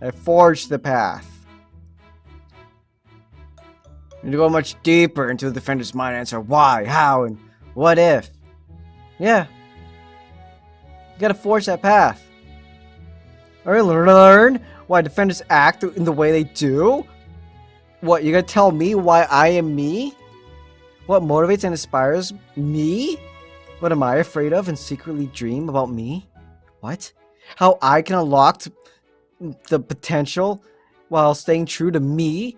I forge the path. You need to go much deeper into the defender's mind and answer why, how, and what if. Yeah. You gotta forge that path. Or learn why defenders act in the way they do? What, you gonna tell me why I am me? What motivates and inspires me? What am I afraid of and secretly dream about me? What? How I can unlock the potential while staying true to me?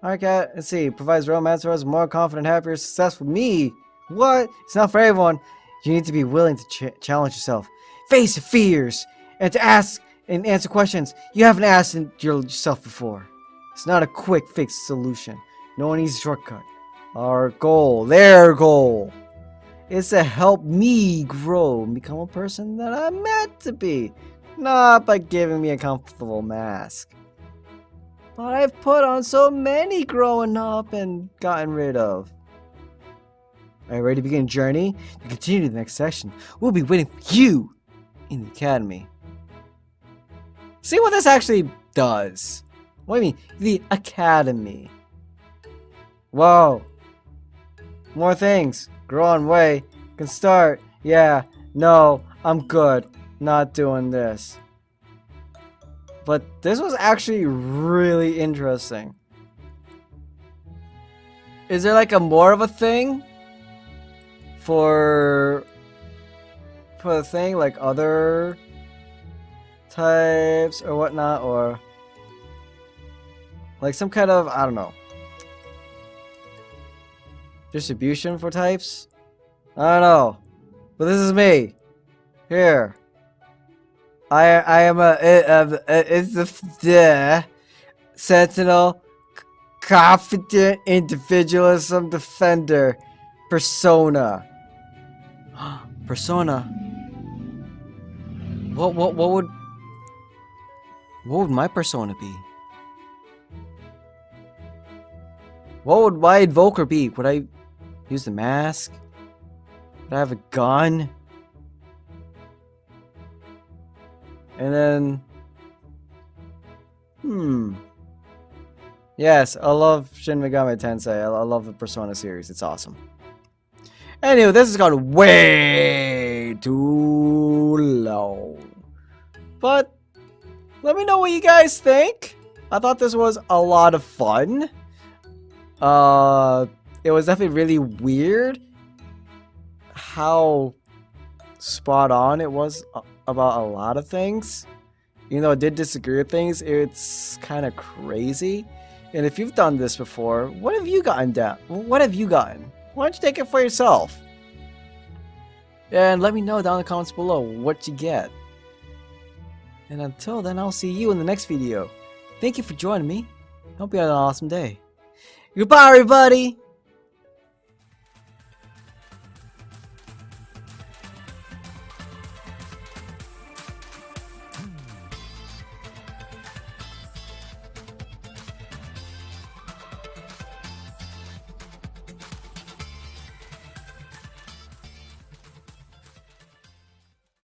Alright, cat. Let's see. Provides romance for us, more confident, happier, successful me. What? It's not for everyone. You need to be willing to challenge yourself, face your fears, and to ask and answer questions you haven't asked yourself before. It's not a quick fix solution. No one needs a shortcut. Our goal, their goal, is to help me grow and become a person that I'm meant to be, not by giving me a comfortable mask. But I've put on so many growing up and gotten rid of. Are you ready to begin a journey? To continue to the next section, we'll be waiting for you in the academy. See what this actually does. What do you mean? The academy. Whoa. More things. Grow on way. Can start. Yeah. No. I'm good. Not doing this. But this was actually really interesting. Is there like a more of a thing for the thing, like other types or whatnot, or like some kind of, I don't know, distribution for types? I don't know, but this is me here. I am it's the sentinel, confident individualism defender persona. Persona. What would my persona be? What would my invoker be? Would I use the mask? Would I have a gun? And then yes, I love Shin Megami Tensei. I love the Persona series. It's awesome. Anyway, this has gone way too long. But let me know what you guys think. I thought this was a lot of fun. It was definitely really weird how spot on it was about a lot of things. Even though I did disagree with things, it's kind of crazy. And if you've done this before, what have you gotten down? What have you gotten? Why don't you take it for yourself? And let me know down in the comments below what you get. And until then, I'll see you in the next video. Thank you for joining me. Hope you had an awesome day. Goodbye, everybody!